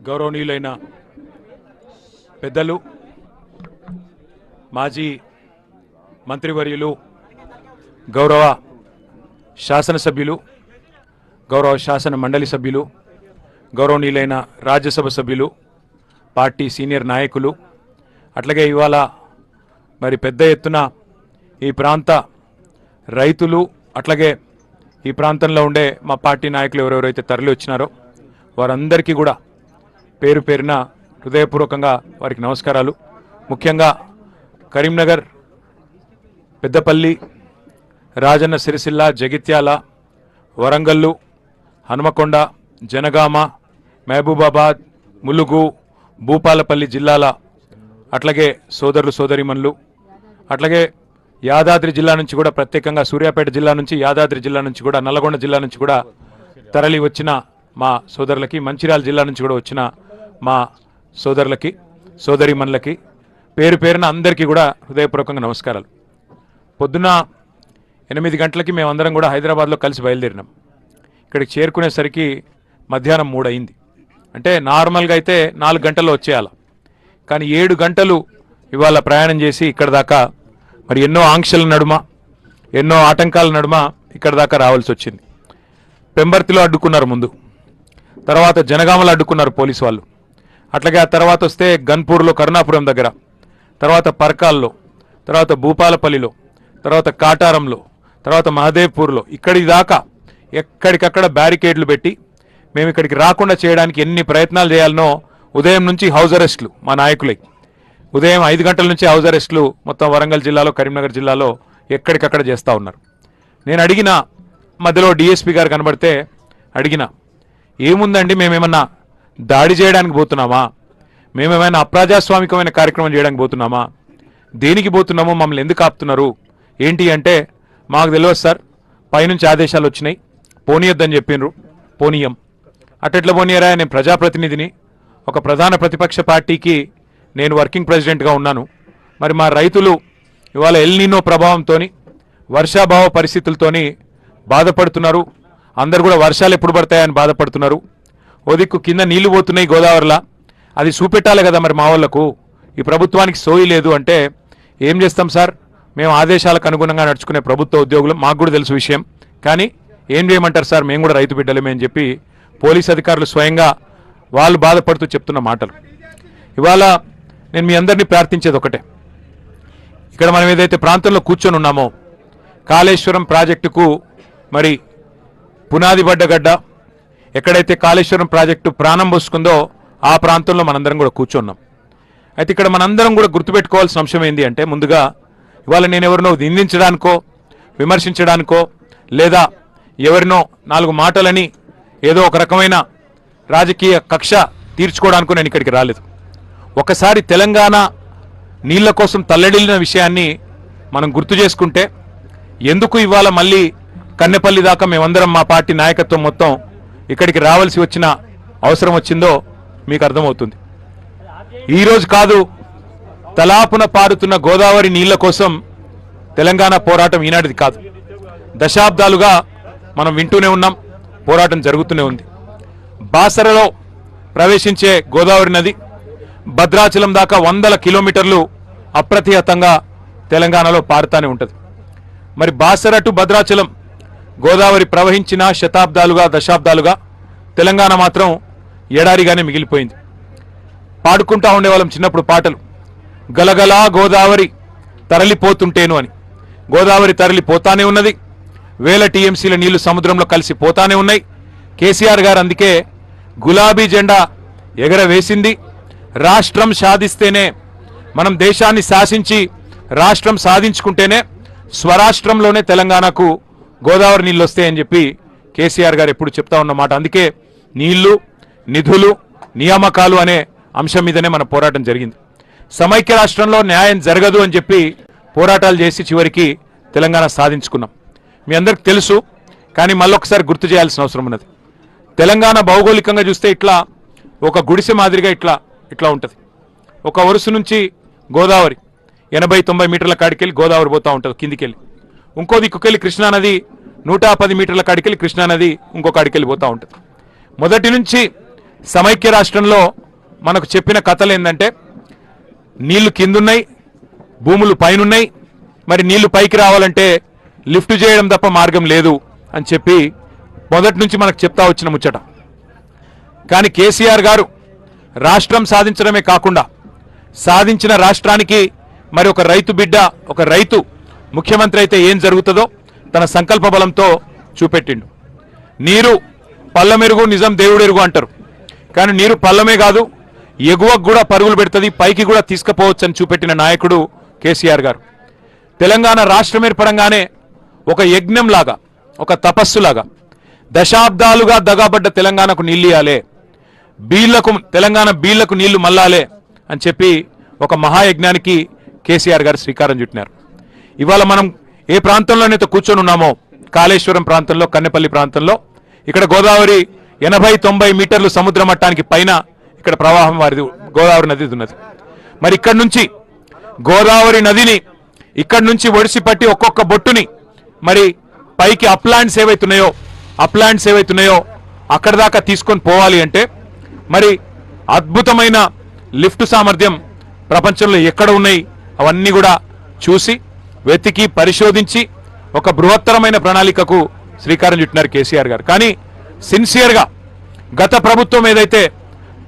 గౌరవనీయులైన పెద్దలు మాజీ మంత్రివర్యులు గౌరవ శాసనసభ్యులు గౌరవ శాసన మండలి సభ్యులు గౌరవనీయులైన రాజ్యసభ సభ్యులు పార్టీ సీనియర్ నాయకులు అట్లాగే ఇవాళ మరి పెద్ద ఎత్తున ఈ ప్రాంత రైతులు అట్లాగే ఈ ప్రాంతంలో ఉండే మా పార్టీ నాయకులు ఎవరెవరైతే తరలి వచ్చినారో వారందరికీ కూడా పేరు పేరున హృదయపూర్వకంగా వారికి నమస్కారాలు. ముఖ్యంగా కరీంనగర్, పెద్దపల్లి, రాజన్న సిరిసిల్ల, జగిత్యాల, వరంగల్లు, హనుమకొండ, జనగామ, మహబూబాబాద్, ములుగు, భూపాలపల్లి జిల్లాల అట్లాగే సోదరులు సోదరిమణులు అట్లాగే యాదాద్రి జిల్లా నుంచి కూడా ప్రత్యేకంగా సూర్యాపేట జిల్లా నుంచి యాదాద్రి జిల్లా నుంచి కూడా నల్లగొండ జిల్లా నుంచి కూడా తరలి వచ్చిన మా సోదరులకి, మంచిర్యాల జిల్లా నుంచి కూడా వచ్చిన మా సోదరులకి సోదరిమణులకి పేరు పేరున అందరికీ కూడా హృదయపూర్వకంగా నమస్కారాలు. పొద్దున 8 గంటలకి మేమందరం కూడా హైదరాబాద్లో కలిసి బయలుదేరినాం. ఇక్కడికి చేరుకునేసరికి మధ్యాహ్నం 3 అయింది. అంటే నార్మల్గా అయితే 4 గంటల్లో వచ్చేయాలి, కానీ 7 గంటలు ఇవాళ ప్రయాణం చేసి ఇక్కడ దాకా మరి ఎన్నో ఆంక్షల నడుమ ఎన్నో ఆటంకాల నడుమ ఇక్కడ దాకా రావాల్సి వచ్చింది. పెంబర్తిలో అడ్డుకున్నారు ముందు, తర్వాత జనగామలో అడ్డుకున్నారు పోలీసు వాళ్ళు, అట్లాగే ఆ తర్వాత వస్తే గన్పూర్లో కరుణాపురం దగ్గర, తర్వాత పర్కాల్లో, తర్వాత భూపాలపల్లిలో, తర్వాత కాటారంలో, తర్వాత మహదేవ్పూర్లో, ఇక్కడి దాకా ఎక్కడికక్కడ బ్యారికేడ్లు పెట్టి మేము ఇక్కడికి రాకుండా చేయడానికి ఎన్ని ప్రయత్నాలు చేయాలనో ఉదయం నుంచి హౌస్ అరెస్టులు మా నాయకులై ఉదయం 5 గంటల నుంచి హౌస్ అరెస్టులు మొత్తం వరంగల్ జిల్లాలో, కరీంనగర్ జిల్లాలో ఎక్కడికక్కడ చేస్తూ ఉన్నారు. నేను అడిగిన మధ్యలో డిఎస్పీ గారు కనబడితే అడిగిన, ఏముందండి మేమేమన్నా దాడి చేయడానికి పోతున్నామా, మేమేమైనా అప్రజాస్వామికమైన కార్యక్రమం చేయడానికి పోతున్నామా, దేనికి పోతున్నామో, మమ్మల్ని ఎందుకు ఆపుతున్నారు ఏంటి అంటే, మాకు తెలియదు సార్, పైనుంచి ఆదేశాలు వచ్చినాయి, పోనీయొద్దని చెప్పిండ్రు, పోనీయం. అట్టెట్లా పోనీయరా, నేను ప్రజాప్రతినిధిని, ఒక ప్రధాన ప్రతిపక్ష పార్టీకి నేను వర్కింగ్ ప్రెసిడెంట్గా ఉన్నాను. మరి మా రైతులు ఇవాళ ఎల్ నీనో ప్రభావంతో వర్షాభావ పరిస్థితులతోని బాధపడుతున్నారు. అందరు కూడా వర్షాలు ఎప్పుడు పడతాయని బాధపడుతున్నారు. ఓ దిక్కు కింద నీళ్లు పోతున్నాయి గోదావరిలా, అది చూపెట్టాలి కదా మరి మా వాళ్ళకు. ఈ ప్రభుత్వానికి సోయి లేదు అంటే ఏం చేస్తాం సార్, మేము ఆదేశాలకు అనుగుణంగా నడుచుకునే ప్రభుత్వ ఉద్యోగులు, మాకు కూడా తెలుసు విషయం, కానీ ఏం చేయమంటారు సార్, మేము కూడా రైతు బిడ్డలేమే అని చెప్పి పోలీస్ అధికారులు స్వయంగా వాళ్ళు బాధపడుతూ చెప్తున్న మాటలు. ఇవాళ నేను మీ అందరినీ ప్రార్థించేది ఒకటే, ఇక్కడ మనం ఏదైతే ప్రాంతంలో కూర్చొని ఉన్నామో కాళేశ్వరం ప్రాజెక్టుకు మరి పునాది పడ్డ గడ్డ, ఎక్కడైతే కాళేశ్వరం ప్రాజెక్టు ప్రాణం పోసుకుందో ఆ ప్రాంతంలో మనందరం కూడా కూర్చున్నాం. అయితే ఇక్కడ మనందరం కూడా గుర్తుపెట్టుకోవాల్సిన అంశం ఏంటి అంటే, ముందుగా ఇవాళ నేను ఎవరినో నిందించడానికో విమర్శించడానికో లేదా ఎవరినో 4 మాటలని ఏదో ఒక రకమైన రాజకీయ కక్ష తీర్చుకోవడానికో నేను ఇక్కడికి రాలేదు. ఒకసారి తెలంగాణ నీళ్ల కోసం తల్లడిల్లిన విషయాన్ని మనం గుర్తు చేసుకుంటే, ఎందుకు ఇవాళ మళ్ళీ కన్నెపల్లి దాకా మేమందరం మా పార్టీ నాయకత్వం మొత్తం ఇక్కడికి రావాల్సి వచ్చిన అవసరం వచ్చిందో మీకు అర్థమవుతుంది. ఈరోజు కాదు, తలాపున పారుతున్న గోదావరి నీళ్ల కోసం తెలంగాణ పోరాటం ఈనాటిది కాదు, దశాబ్దాలుగా మనం వింటూనే ఉన్నాం, పోరాటం జరుగుతూనే ఉంది. బాసరలో ప్రవేశించే గోదావరి నది భద్రాచలం దాకా 100 కిలోమీటర్లు అప్రతిహతంగా తెలంగాణలో పారుతానే ఉంటుంది. మరి బాసర టు భద్రాచలం గోదావరి ప్రవహించిన శతాబ్దాలుగా దశాబ్దాలుగా తెలంగాణ మాత్రం ఎడారిగానే మిగిలిపోయింది. పాడుకుంటా ఉండేవాళ్ళం చిన్నప్పుడు పాటలు, గలగలా గోదావరి తరలిపోతుంటేను అని. గోదావరి తరలిపోతానే ఉన్నది, వేల టీఎంసీల నీళ్లు సముద్రంలో కలిసి పోతానే ఉన్నాయి. కేసీఆర్ గారు అందుకే గులాబీ జెండా ఎగరవేసింది. రాష్ట్రం సాధిస్తేనే, మనం దేశాన్ని శాసించి రాష్ట్రం సాధించుకుంటేనే స్వరాష్ట్రంలోనే తెలంగాణకు గోదావరి నీళ్ళు వస్తాయని చెప్పి కేసీఆర్ గారు ఎప్పుడు చెప్తా ఉన్నమాట. అందుకే నీళ్లు, నిధులు, నియామకాలు అనే అంశం మీదనే మన పోరాటం జరిగింది. సమైక్య రాష్ట్రంలో న్యాయం జరగదు అని చెప్పి పోరాటాలు చేసి చివరికి తెలంగాణ సాధించుకున్నాం. మీ అందరికి తెలుసు, కానీ మళ్ళొకసారి గుర్తు చేయాల్సిన అవసరం ఉన్నది. తెలంగాణ భౌగోళికంగా చూస్తే ఇట్లా ఒక గుడిసె మాదిరిగా ఇట్లా ఉంటుంది. ఒక వరుస నుంచి గోదావరి 80-90 మీటర్ల కాడికెళ్ళి గోదావరి పోతూ ఉంటుంది కిందికెళ్ళి. ఇంకో దిక్కుకెళ్ళి కృష్ణానది 110 మీటర్ల కాడికెళ్ళి కృష్ణానది ఇంకో కాడికెళ్ళి పోతూ ఉంటుంది. మొదటి నుంచి సమైక్య రాష్ట్రంలో మనకు చెప్పిన కథలు ఏంటంటే నీళ్లు కిందున్నాయి, భూములు పైనున్నాయి, మరి నీళ్లు పైకి రావాలంటే లిఫ్ట్ చేయడం తప్ప మార్గం లేదు అని చెప్పి మొదటి నుంచి మనకు చెప్తా వచ్చిన ముచ్చట. కానీ కేసీఆర్ గారు రాష్ట్రం సాధించడమే కాకుండా సాధించిన రాష్ట్రానికి మరి ఒక రైతు బిడ్డ, ఒక రైతు ముఖ్యమంత్రి అయితే ఏం జరుగుతుందో తన సంకల్ప బలంతో చూపెట్టిండు. నీరు పల్లమెరుగు నిజం దేవుడెరుగు అంటారు. కానీ నీరు పల్లమే కాదు, ఎగువకు కూడా పరుగులు పెడుతుంది, పైకి కూడా తీసుకుపోవచ్చు అని చూపెట్టిన నాయకుడు కేసీఆర్ గారు. తెలంగాణ రాష్ట్రం ఏర్పడంగానే ఒక యజ్ఞంలాగా, ఒక తపస్సులాగా దశాబ్దాలుగా దగాబడ్డ తెలంగాణకు నీళ్ళు ఇవ్వాలే, తెలంగాణ బీళ్లకు నీళ్లు మల్లాలే అని చెప్పి ఒక మహాయజ్ఞానికి కేసీఆర్ గారు శ్రీకారం చుట్టినారు. ఇవాళ మనం ఏ ప్రాంతంలోనైతే కూర్చొని ఉన్నామో, కాళేశ్వరం ప్రాంతంలో, కన్నెపల్లి ప్రాంతంలో, ఇక్కడ గోదావరి 80-90 మీటర్లు సముద్ర మట్టానికి పైన ఇక్కడ ప్రవాహం వారిది గోదావరి నది ఉన్నది. మరి ఇక్కడి నుంచి గోదావరి నదిని ఇక్కడి నుంచి ఒడిసిపట్టి ఒక్కొక్క బొట్టుని మరి పైకి అప్లాండ్స్ ఏవైతున్నాయో అక్కడ దాకా తీసుకొని పోవాలి అంటే మరి అద్భుతమైన లిఫ్ట్ సామర్థ్యం ప్రపంచంలో ఎక్కడ ఉన్నాయి అవన్నీ కూడా చూసి వెతికి పరిశోధించి ఒక బృహత్తరమైన ప్రణాళికకు శ్రీకారం చుట్టినారు కేసీఆర్ గారు. కానీ సిన్సియర్గా గత ప్రభుత్వం ఏదైతే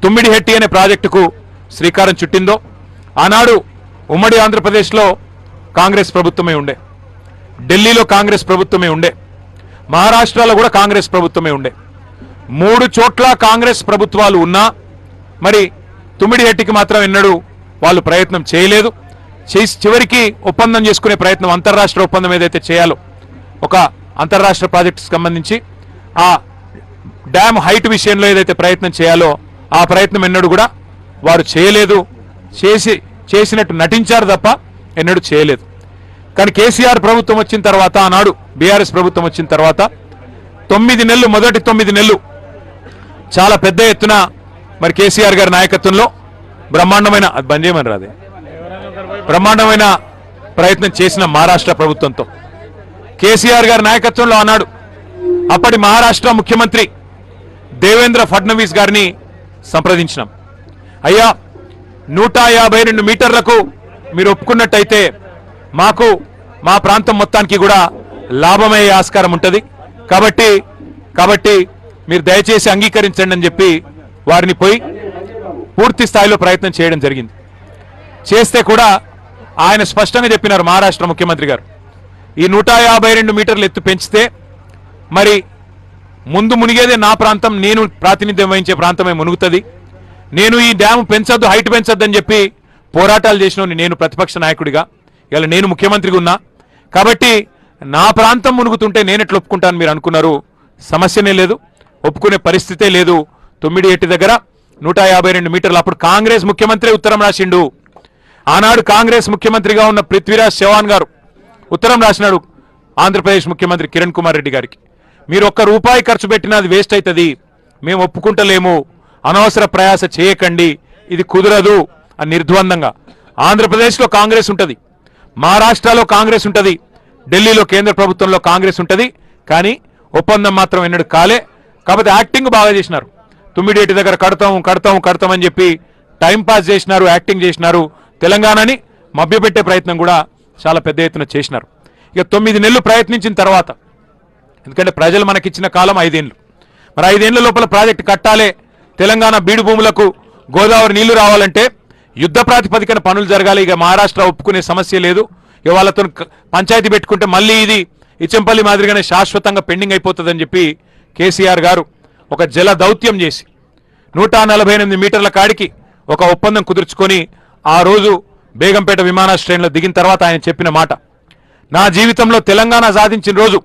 తుమ్మిడిహెట్టి అనే ప్రాజెక్టుకు శ్రీకారం చుట్టిందో, ఆనాడు ఉమ్మడి ఆంధ్రప్రదేశ్లో కాంగ్రెస్ ప్రభుత్వమే ఉండే, ఢిల్లీలో కాంగ్రెస్ ప్రభుత్వమే ఉండే, మహారాష్ట్రలో కూడా కాంగ్రెస్ ప్రభుత్వమే ఉండే. 3 చోట్ల కాంగ్రెస్ ప్రభుత్వాలు ఉన్నా మరి తుమ్మిడిహెట్టికి మాత్రం ఎన్నడూ వాళ్ళు ప్రయత్నం చేయలేదు. చివరికి ఒప్పందం చేసుకునే ప్రయత్నం, అంతర్రాష్ట్ర ఒప్పందం ఏదైతే చేయాలో ఒక అంతర్రాష్ట్ర ప్రాజెక్టుకు సంబంధించి ఆ డ్యామ్ హైట్ విషయంలో ఏదైతే ప్రయత్నం చేయాలో ఆ ప్రయత్నం ఎన్నడూ కూడా వారు చేయలేదు. చేసినట్టు నటించారు తప్ప ఎన్నడూ చేయలేదు. కానీ కేసీఆర్ ప్రభుత్వం వచ్చిన తర్వాత, ఆనాడు బీఆర్ఎస్ ప్రభుత్వం వచ్చిన తర్వాత 9 నెలలు, మొదటి 9 నెలలు చాలా పెద్ద ఎత్తున మరి కేసీఆర్ గారి నాయకత్వంలో బ్రహ్మాండమైన బ్రహ్మాండమైన ప్రయత్నం చేసిన మహారాష్ట్ర ప్రభుత్వంతో కేసీఆర్ గారి నాయకత్వంలో ఆనాడు అప్పటి మహారాష్ట్ర ముఖ్యమంత్రి దేవేంద్ర ఫడ్నవీస్ గారిని సంప్రదించినాం. అయ్యా, 152 మీటర్లకు మీరు ఒప్పుకున్నట్టయితే మాకు మా ప్రాంతం మొత్తానికి కూడా లాభమయ్యే ఆస్కారం ఉంటుంది, కాబట్టి మీరు దయచేసి అంగీకరించండి అని చెప్పి వారిని పోయి పూర్తి స్థాయిలో ప్రయత్నం చేయడం జరిగింది. చేస్తే కూడా ఆయన స్పష్టంగా చెప్పినారు మహారాష్ట్ర ముఖ్యమంత్రి గారు, ఈ 152 మీటర్లు ఎత్తు పెంచితే మరి ముందు మునిగేదే నా ప్రాంతం, నేను ప్రాతినిధ్యం వహించే ప్రాంతమే మునుగుతుంది. నేను ఈ డ్యామ్ పెంచొద్దు, హైట్ పెంచొద్దు అని చెప్పి పోరాటాలు చేసిన నేను ప్రతిపక్ష నాయకుడిగా, ఇలా నేను ముఖ్యమంత్రిగా ఉన్నా కాబట్టి నా ప్రాంతం మునుగుతుంటే నేను ఎట్లా ఒప్పుకుంటాను మీరు అనుకున్నారు. సమస్యనే లేదు, ఒప్పుకునే పరిస్థితే లేదు. తుమ్మిడిహెట్టి దగ్గర 152 మీటర్లు. అప్పుడు కాంగ్రెస్ ముఖ్యమంత్రి ఉత్తరం రాసిండు. ఆనాడు కాంగ్రెస్ ముఖ్యమంత్రిగా ఉన్న పృథ్వీరాజ్ చౌహాన్ గారు ఉత్తరం రాసినాడు ఆంధ్రప్రదేశ్ ముఖ్యమంత్రి కిరణ్ కుమార్ రెడ్డి గారికి, మీరు ₹1 ఖర్చు పెట్టినా అది వేస్ట్ అవుతుంది, మేము ఒప్పుకుంటలేము, అనవసర ప్రయాస చేయకండి, ఇది కుదరదు అని నిర్ద్వందంగా. ఆంధ్రప్రదేశ్లో కాంగ్రెస్ ఉంటుంది, మహారాష్ట్రలో కాంగ్రెస్ ఉంటుంది, ఢిల్లీలో కేంద్ర ప్రభుత్వంలో కాంగ్రెస్ ఉంటుంది, కానీ ఒప్పందం మాత్రం ఎన్నడూ కాలే. కాబట్టి యాక్టింగ్ బాగా చేసినారు. తుమ్మిడిహెట్టి దగ్గర కడతాం అని చెప్పి టైంపాస్ చేసినారు, యాక్టింగ్ చేసినారు. తెలంగాణని మభ్యపెట్టే ప్రయత్నం కూడా చాలా పెద్ద ఎత్తున చేసినారు. ఇక 9 నెలలు ప్రయత్నించిన తర్వాత, ఎందుకంటే ప్రజలు మనకిచ్చిన కాలం 5 ఏళ్ళు, మరి 5 ఏళ్ల లోపల ప్రాజెక్టు కట్టాలి, తెలంగాణ బీడు భూములకు గోదావరి నీళ్లు రావాలంటే యుద్ధ ప్రాతిపదికన పనులు జరగాలి. ఇక మహారాష్ట్ర ఒప్పుకునే సమస్య లేదు. ఇక వాళ్ళతో పంచాయతీ పెట్టుకుంటే మళ్ళీ ఇది ఇచ్చంపల్లి మాదిరిగానే శాశ్వతంగా పెండింగ్ అయిపోతుందని చెప్పి కేసీఆర్ గారు ఒక జల దౌత్యం చేసి 148 మీటర్ల కాడికి ఒక ఒప్పందం కుదుర్చుకొని ఆ రోజు బేగంపేట విమానాశ్రయంలో దిగిన తర్వాత ఆయన చెప్పిన మాట, నా జీవితంలో తెలంగాణ సాధించిన రోజు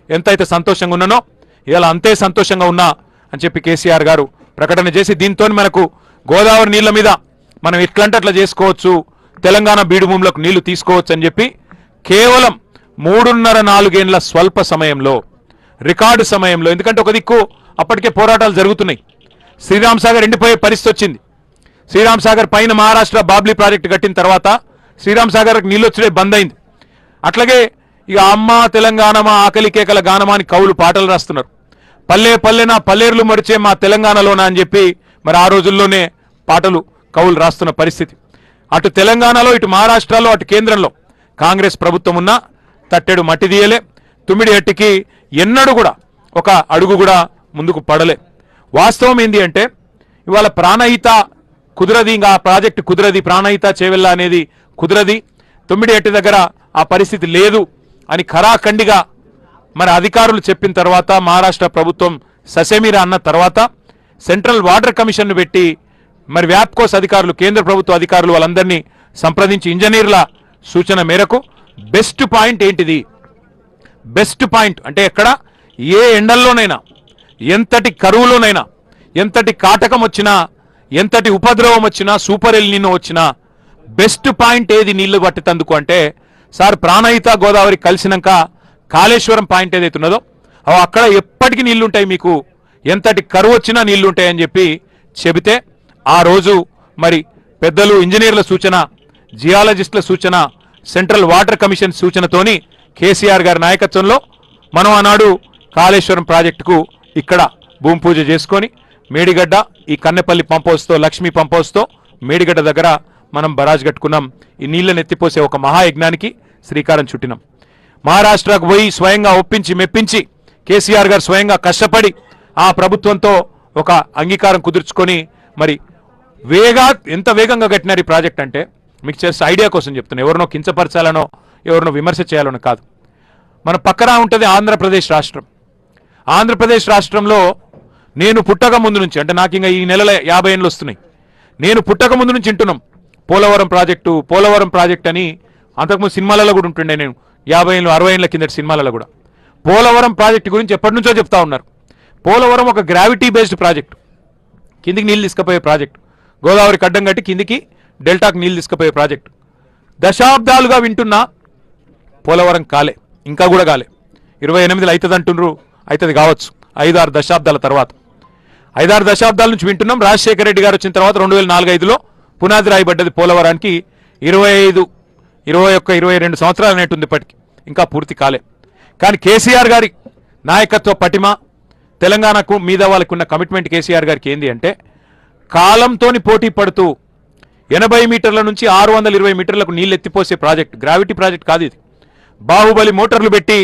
ఎంతైతే సంతోషంగా ఉన్నానో ఇలా అంతే సంతోషంగా ఉన్నా అని చెప్పి కేసీఆర్ గారు ప్రకటన చేసి, దీంతో మనకు గోదావరి నీళ్ల మీద మనం ఎట్లంటే అట్లా చేసుకోవచ్చు, తెలంగాణ బీడు భూములకు నీళ్లు తీసుకోవచ్చు అని చెప్పి కేవలం 3.5-4 ఏళ్ల స్వల్ప సమయంలో, రికార్డు సమయంలో, ఎందుకంటే ఒక దిక్కు అప్పటికే పోరాటాలు జరుగుతున్నాయి, శ్రీరామ్ సాగర్ ఎండిపోయే పరిస్థితి వచ్చింది. శ్రీరామ్ సాగర్ పైన మహారాష్ట్ర బాబ్లీ ప్రాజెక్టు కట్టిన తర్వాత శ్రీరామ్ సాగర్కి నీళ్ళు వచ్చే బంద్ అయింది. అట్లాగే ఇక అమ్మ తెలంగాణ మా ఆకలి కేకల గానమా అని కవులు పాటలు రాస్తున్నారు. పల్లె పల్లెన పల్లేరులు మరిచే మా తెలంగాణలోనా అని చెప్పి మరి ఆ రోజుల్లోనే పాటలు కవులు రాస్తున్న పరిస్థితి. అటు తెలంగాణలో, ఇటు మహారాష్ట్రలో, అటు కేంద్రంలో కాంగ్రెస్ ప్రభుత్వం ఉన్నా తట్టెడు మట్టి తీయలే. తుమ్మిడిహట్టికి ఎన్నడూ కూడా ఒక అడుగు కూడా ముందుకు పడలే. వాస్తవం ఏంది అంటే ఇవాళ ప్రాణహిత కుదరది, ఇంకా ఆ ప్రాజెక్టు కుదరది, ప్రాణహిత చేవెళ్ళ అనేది కుదరది, తుమ్మిడిహట్టి దగ్గర ఆ పరిస్థితి లేదు అని ఖరాఖండిగా మరి అధికారులు చెప్పిన తర్వాత, మహారాష్ట్ర ప్రభుత్వం ససేమిరా అన్న తర్వాత సెంట్రల్ వాటర్ కమిషన్ను పెట్టి మరి వ్యాప్కోస్ అధికారులు, కేంద్ర ప్రభుత్వ అధికారులు వాళ్ళందరినీ సంప్రదించి ఇంజనీర్ల సూచన మేరకు బెస్ట్ పాయింట్ ఏంటిది, బెస్ట్ పాయింట్ అంటే ఎక్కడ ఏ ఎండల్లోనైనా, ఎంతటి కరువులోనైనా, ఎంతటి కాటకం వచ్చినా, ఎంతటి ఉపద్రవం వచ్చినా, సూపర్ ఎల్ నినో వచ్చినా బెస్ట్ పాయింట్ ఏది నీళ్లు పట్టేందుకు అంటే సార్ ప్రాణహిత గోదావరి కలిసినాక కాళేశ్వరం పాయింట్ ఏదైతే ఉన్నదో అక్కడ ఎప్పటికీ నీళ్లుంటాయి, మీకు ఎంతటి కరువు వచ్చినా నీళ్లుంటాయని చెప్పి చెబితే ఆ రోజు మరి పెద్దలు ఇంజనీర్ల సూచన, జియాలజిస్టుల సూచన, సెంట్రల్ వాటర్ కమిషన్ సూచనతోని కేసీఆర్ గారి నాయకత్వంలో మనం ఆనాడు కాళేశ్వరం ప్రాజెక్టుకు ఇక్కడ భూమి పూజ చేసుకొని మేడిగడ్డ ఈ కన్నెపల్లి పంప్ హౌస్తో, లక్ష్మీ పంప్ హౌస్తో మేడిగడ్డ దగ్గర మనం బరాజ్ కట్టుకున్నాం. ఈ నీళ్ళని ఎత్తిపోసే ఒక మహాయజ్ఞానికి శ్రీకారం చుట్టినాం. మహారాష్ట్రకు పోయి స్వయంగా ఒప్పించి మెప్పించి కేసీఆర్ గారు స్వయంగా కష్టపడి ఆ ప్రభుత్వంతో ఒక అంగీకారం కుదుర్చుకొని మరి ఎంత వేగంగా కట్టినారు ఈ ప్రాజెక్ట్ అంటే మీకు చేసే ఐడియా కోసం చెప్తున్నా. ఎవరినో కించపరచాలనో ఎవరినో విమర్శ చేయాలనో కాదు. మన పక్కన ఉంటుంది ఆంధ్రప్రదేశ్ రాష్ట్రం. ఆంధ్రప్రదేశ్ రాష్ట్రంలో నేను పుట్టక ముందు నుంచి, అంటే నాకు ఇంకా ఈ నెలలో 50 ఏళ్ళు వస్తున్నాయి, నేను పుట్టక ముందు నుంచి వింటున్నాం పోలవరం ప్రాజెక్ట్ అని. అంతకుముందు సినిమాలలో కూడా ఉంటుండే, నేను 50 ఏళ్ళు 60 ఏళ్ళ కిందటి సినిమాలలో కూడా పోలవరం ప్రాజెక్టు గురించి ఎప్పటి నుంచో చెప్తా ఉన్నారు. పోలవరం ఒక గ్రావిటీ బేస్డ్ ప్రాజెక్టు, కిందికి నీళ్ళు తీసుకుపోయే ప్రాజెక్టు, గోదావరికి అడ్డం కట్టి కిందికి డెల్టాకు నీళ్ళు తీసుకుపోయే ప్రాజెక్టు. దశాబ్దాలుగా వింటున్నా పోలవరం కాలే, ఇంకా కూడా కాలే. 28 అవుతుంది అంటుండ్రు, అవుతుంది కావచ్చు 5-6 దశాబ్దాల తర్వాత. 5-6 దశాబ్దాల నుంచి వింటున్నాం. రాజశేఖర రెడ్డి గారు వచ్చిన తర్వాత 2004-05లో పునాది రాయబడ్డది పోలవరానికి. 25, 21, 22 సంవత్సరాలు అనేటుంది ఇప్పటికి, ఇంకా పూర్తి కాలే. కానీ కేసీఆర్ గారి నాయకత్వ పటిమ, తెలంగాణకు మీద వాళ్ళకు ఉన్న కమిట్మెంట్ కేసీఆర్ గారికి ఏంది అంటే కాలంతోని పోటీ పడుతూ 80 మీటర్ల నుంచి 620 మీటర్లకు నీళ్ళు ఎత్తిపోసే ప్రాజెక్ట్, గ్రావిటీ ప్రాజెక్ట్ కాదు ఇది. బాహుబలి మోటార్లు పెట్టి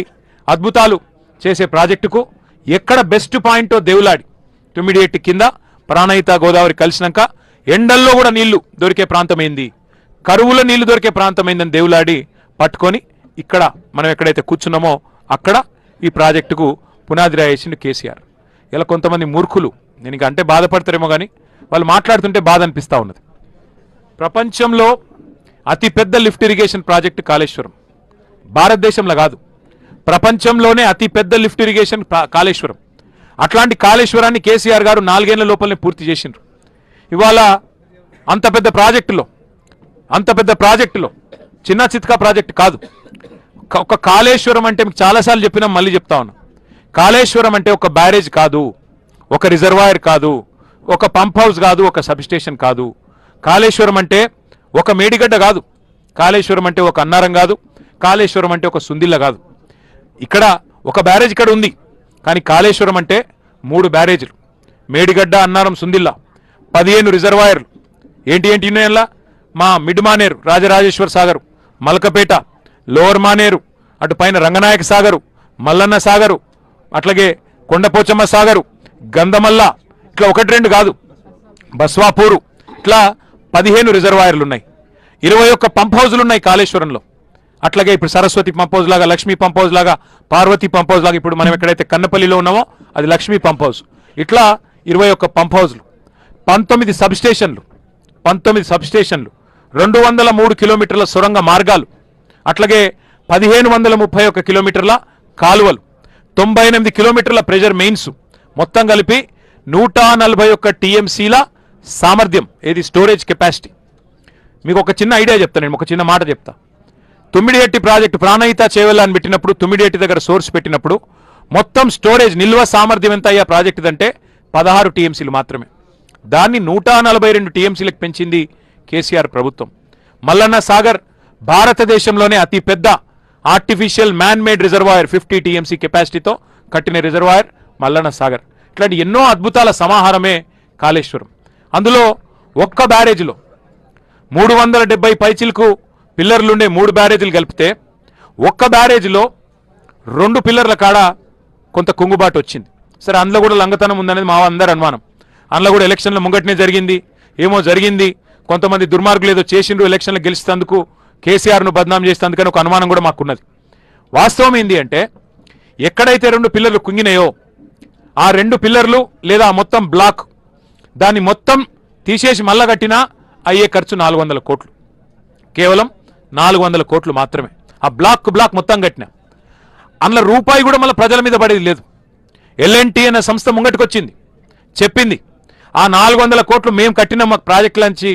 అద్భుతాలు చేసే ప్రాజెక్టుకు ఎక్కడ బెస్ట్ పాయింటో దేవులాడి తుమ్మిడిహట్టి కింద ప్రాణహిత గోదావరి కలిసినాక ఎండల్లో కూడా నీళ్లు దొరికే ప్రాంతమైంది, కరువులో నీళ్లు దొరికే ప్రాంతమైందని దేవులాడి పట్టుకొని ఇక్కడ మనం ఎక్కడైతే కూర్చున్నామో అక్కడ ఈ ప్రాజెక్టుకు పునాది రాయేసిండు కేసీఆర్. ఇలా కొంతమంది మూర్ఖులు, నేను ఇక అంటే బాధపడతారేమో కానీ వాళ్ళు మాట్లాడుతుంటే బాధ అనిపిస్తూ ఉన్నది. ప్రపంచంలో అతిపెద్ద లిఫ్ట్ ఇరిగేషన్ ప్రాజెక్టు కాళేశ్వరం, భారతదేశంలో కాదు ప్రపంచంలోనే అతిపెద్ద లిఫ్ట్ ఇరిగేషన్ కాళేశ్వరం. అట్లాంటి కాళేశ్వరాన్ని కేసీఆర్ గారు 4 ఏళ్ల లోపలనే పూర్తి చేసిండ్రు. ఇవాళ అంత పెద్ద ప్రాజెక్టులో చిన్న చిత్కా ప్రాజెక్టు కాదు. ఒక కాళేశ్వరం అంటే మీకు చాలాసార్లు చెప్పినాం, మళ్ళీ చెప్తా ఉన్నా. కాళేశ్వరం అంటే ఒక బ్యారేజ్ కాదు, ఒక రిజర్వాయర్ కాదు, ఒక పంప్ హౌస్ కాదు, ఒక సబ్స్టేషన్ కాదు. కాళేశ్వరం అంటే ఒక మేడిగడ్డ కాదు, కాళేశ్వరం అంటే ఒక అన్నారం కాదు, కాళేశ్వరం అంటే ఒక సుందిల్ల కాదు. ఇక్కడ ఒక బ్యారేజ్ ఇక్కడ ఉంది, కానీ కాళేశ్వరం అంటే 3 బ్యారేజీలు, మేడిగడ్డ, అన్నారం, సుందిల్ల, 15 రిజర్వాయర్లు. ఏంటి ఉన్నాయల్లా? మా మిడ్ మానేరు, రాజరాజేశ్వర సాగరు, మలకపేట, లోవర్ మానేరు, అటు పైన రంగనాయక సాగరు, మల్లన్న సాగరు, అట్లాగే కొండపోచమ్మ సాగరు, గంధమల్ల, ఇట్లా 1-2 కాదు, బస్వాపూరు, ఇట్లా 15 రిజర్వాయర్లు ఉన్నాయి. 21 పంప్ హౌజులు ఉన్నాయి కాళేశ్వరంలో. అట్లాగే ఇప్పుడు సరస్వతి పంప్ హౌస్ లాగా, లక్ష్మీ పంప్ హౌస్ లాగా, పార్వతి పంప్ హౌస్ లాగా, ఇప్పుడు మనం ఎక్కడైతే కన్నపల్లిలో ఉన్నామో అది లక్ష్మీ పంప్ హౌస్. ఇట్లా 21 పంప్ హౌజులు, 19 సబ్స్టేషన్లు, 203 కిలోమీటర్ల సొరంగ మార్గాలు, అట్లాగే 1531 కిలోమీటర్ల కాలువలు, 98 కిలోమీటర్ల ప్రెజర్ మెయిన్స్, మొత్తం కలిపి 141 టీఎంసీల సామర్థ్యం, ఏది స్టోరేజ్ కెపాసిటీ. మీకు ఒక చిన్న ఐడియా చెప్తాను, నేను ఒక చిన్న మాట చెప్తా. తుమ్మిడిహట్టి ప్రాజెక్టు ప్రాణహిత చేవెళ్ళ అని పెట్టినప్పుడు, తుమ్మిడిహట్టి దగ్గర సోర్స్ పెట్టినప్పుడు మొత్తం స్టోరేజ్ నిల్వ సామర్థ్యం ఎంత అయ్యా ప్రాజెక్టు అంటే 16 టీఎంసీలు మాత్రమే. దాన్ని 142 టీఎంసీలకు పెంచింది కేసీఆర్ ప్రభుత్వం. మల్లన్న సాగర్ భారతదేశంలోనే అతి పెద్ద artificial man made reservoir, 50 TMC కెపాసిటీతో కట్టిన రిజర్వాయర్ మల్లన్న సాగర్. ఇట్లాంటి ఎన్నో అద్భుతాల సమాహారమే కాళేశ్వరం. అందులో ఒక్క బ్యారేజీలో 370 పైచిలకు పిల్లర్లుండే 3 బ్యారేజీలు కలిపితే ఒక్క బ్యారేజీలో 2 పిల్లర్ల కాడ కొంత కుంగుబాటు వచ్చింది. సరే, అందులో కూడా లంగతనం ఉందనేది మా అందరి అనుమానం. అందులో కూడా ఎలక్షన్ల ముంగట్నే జరిగింది, ఏమో జరిగింది, కొంతమంది దుర్మార్గులు ఏదో చేసిండ్రు, ఎలక్షన్లు గెలిచేందుకు కేసీఆర్ను బద్నాం చేసేందుకని ఒక అనుమానం కూడా మాకున్నది. వాస్తవం ఏంది అంటే, ఎక్కడైతే 2 పిల్లర్లు కుంగినాయో ఆ 2 పిల్లర్లు లేదా మొత్తం బ్లాక్ దాన్ని మొత్తం తీసేసి మళ్ళా కట్టినా అయ్యే ఖర్చు 400 కోట్లు, కేవలం 400 కోట్లు మాత్రమే. ఆ బ్లాక్ మొత్తం కట్టినా అందులో రూపాయి కూడా మళ్ళీ ప్రజల మీద పడేది లేదు. ఎల్ఎన్టీ అనే సంస్థ ముంగటికి వచ్చింది, చెప్పింది ఆ 400 కోట్లు మేము కట్టిన మా ప్రాజెక్టులంచి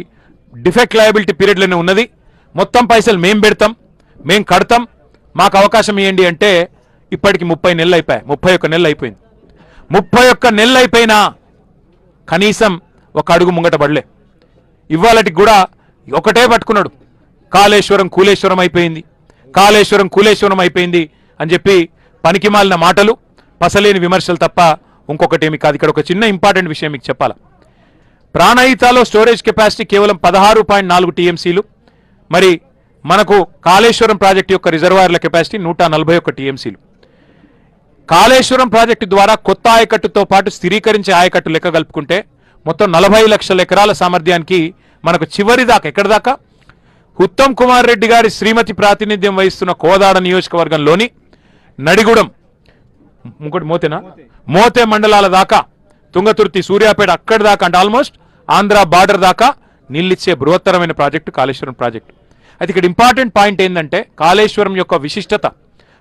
డిఫెక్ట్ లయబిలిటీ పీరియడ్లోనే ఉన్నది, మొత్తం పైసలు మేము పెడతాం, మేము కడతాం, మాకు అవకాశం ఇవ్వండి అంటే ఇప్పటికి 30 నెలలు అయిపోయాయి, 31 నెలలు అయిపోయింది. 31 నెలలు అయిపోయినా కనీసం ఒక అడుగు ముంగట పడలే. ఇవాళటికి కూడా ఒకటే పట్టుకున్నాడు, కాళేశ్వరం కూలేశ్వరం అయిపోయింది, కాళేశ్వరం కూలేశ్వరం అయిపోయింది అని చెప్పి పనికి మాలిన మాటలు, పసలేని విమర్శలు తప్ప ఇంకొకటేమి కాదు. ఇక్కడ ఒక చిన్న ఇంపార్టెంట్ విషయం మీకు చెప్పాలా. ప్రాణహితలో స్టోరేజ్ కెపాసిటీ కేవలం 16.4 టీఎంసీలు. మరి మనకు కాళేశ్వరం ప్రాజెక్టు యొక్క రిజర్వాయర్ల కెపాసిటీ 141 టీఎంసీలు. కాళేశ్వరం ప్రాజెక్టు ద్వారా కొత్త ఆయకట్టుతో పాటు స్థిరీకరించే ఆయకట్టు లెక్క కలుపుకుంటే మొత్తం 40 లక్షల ఎకరాల సామర్థ్యానికి మనకు చివరి దాకా ఎక్కడి దాకా ఉత్తమ్ కుమార్ రెడ్డి గారి శ్రీమతి ప్రాతినిధ్యం వహిస్తున్న కోదాడ నియోజకవర్గంలోని నడిగూడెం, ఇంకోటి మోతే మండలాల దాకా, తుంగతుర్తి, సూర్యాపేట అక్కడి దాకా, అంటే ఆల్మోస్ట్ ఆంధ్ర బార్డర్ దాకా నీళ్ళిచ్చే బృహత్తరమైన ప్రాజెక్టు కాళేశ్వరం ప్రాజెక్టు. అయితే ఇక్కడ ఇంపార్టెంట్ పాయింట్ ఏంటంటే, కాళేశ్వరం యొక్క విశిష్టత,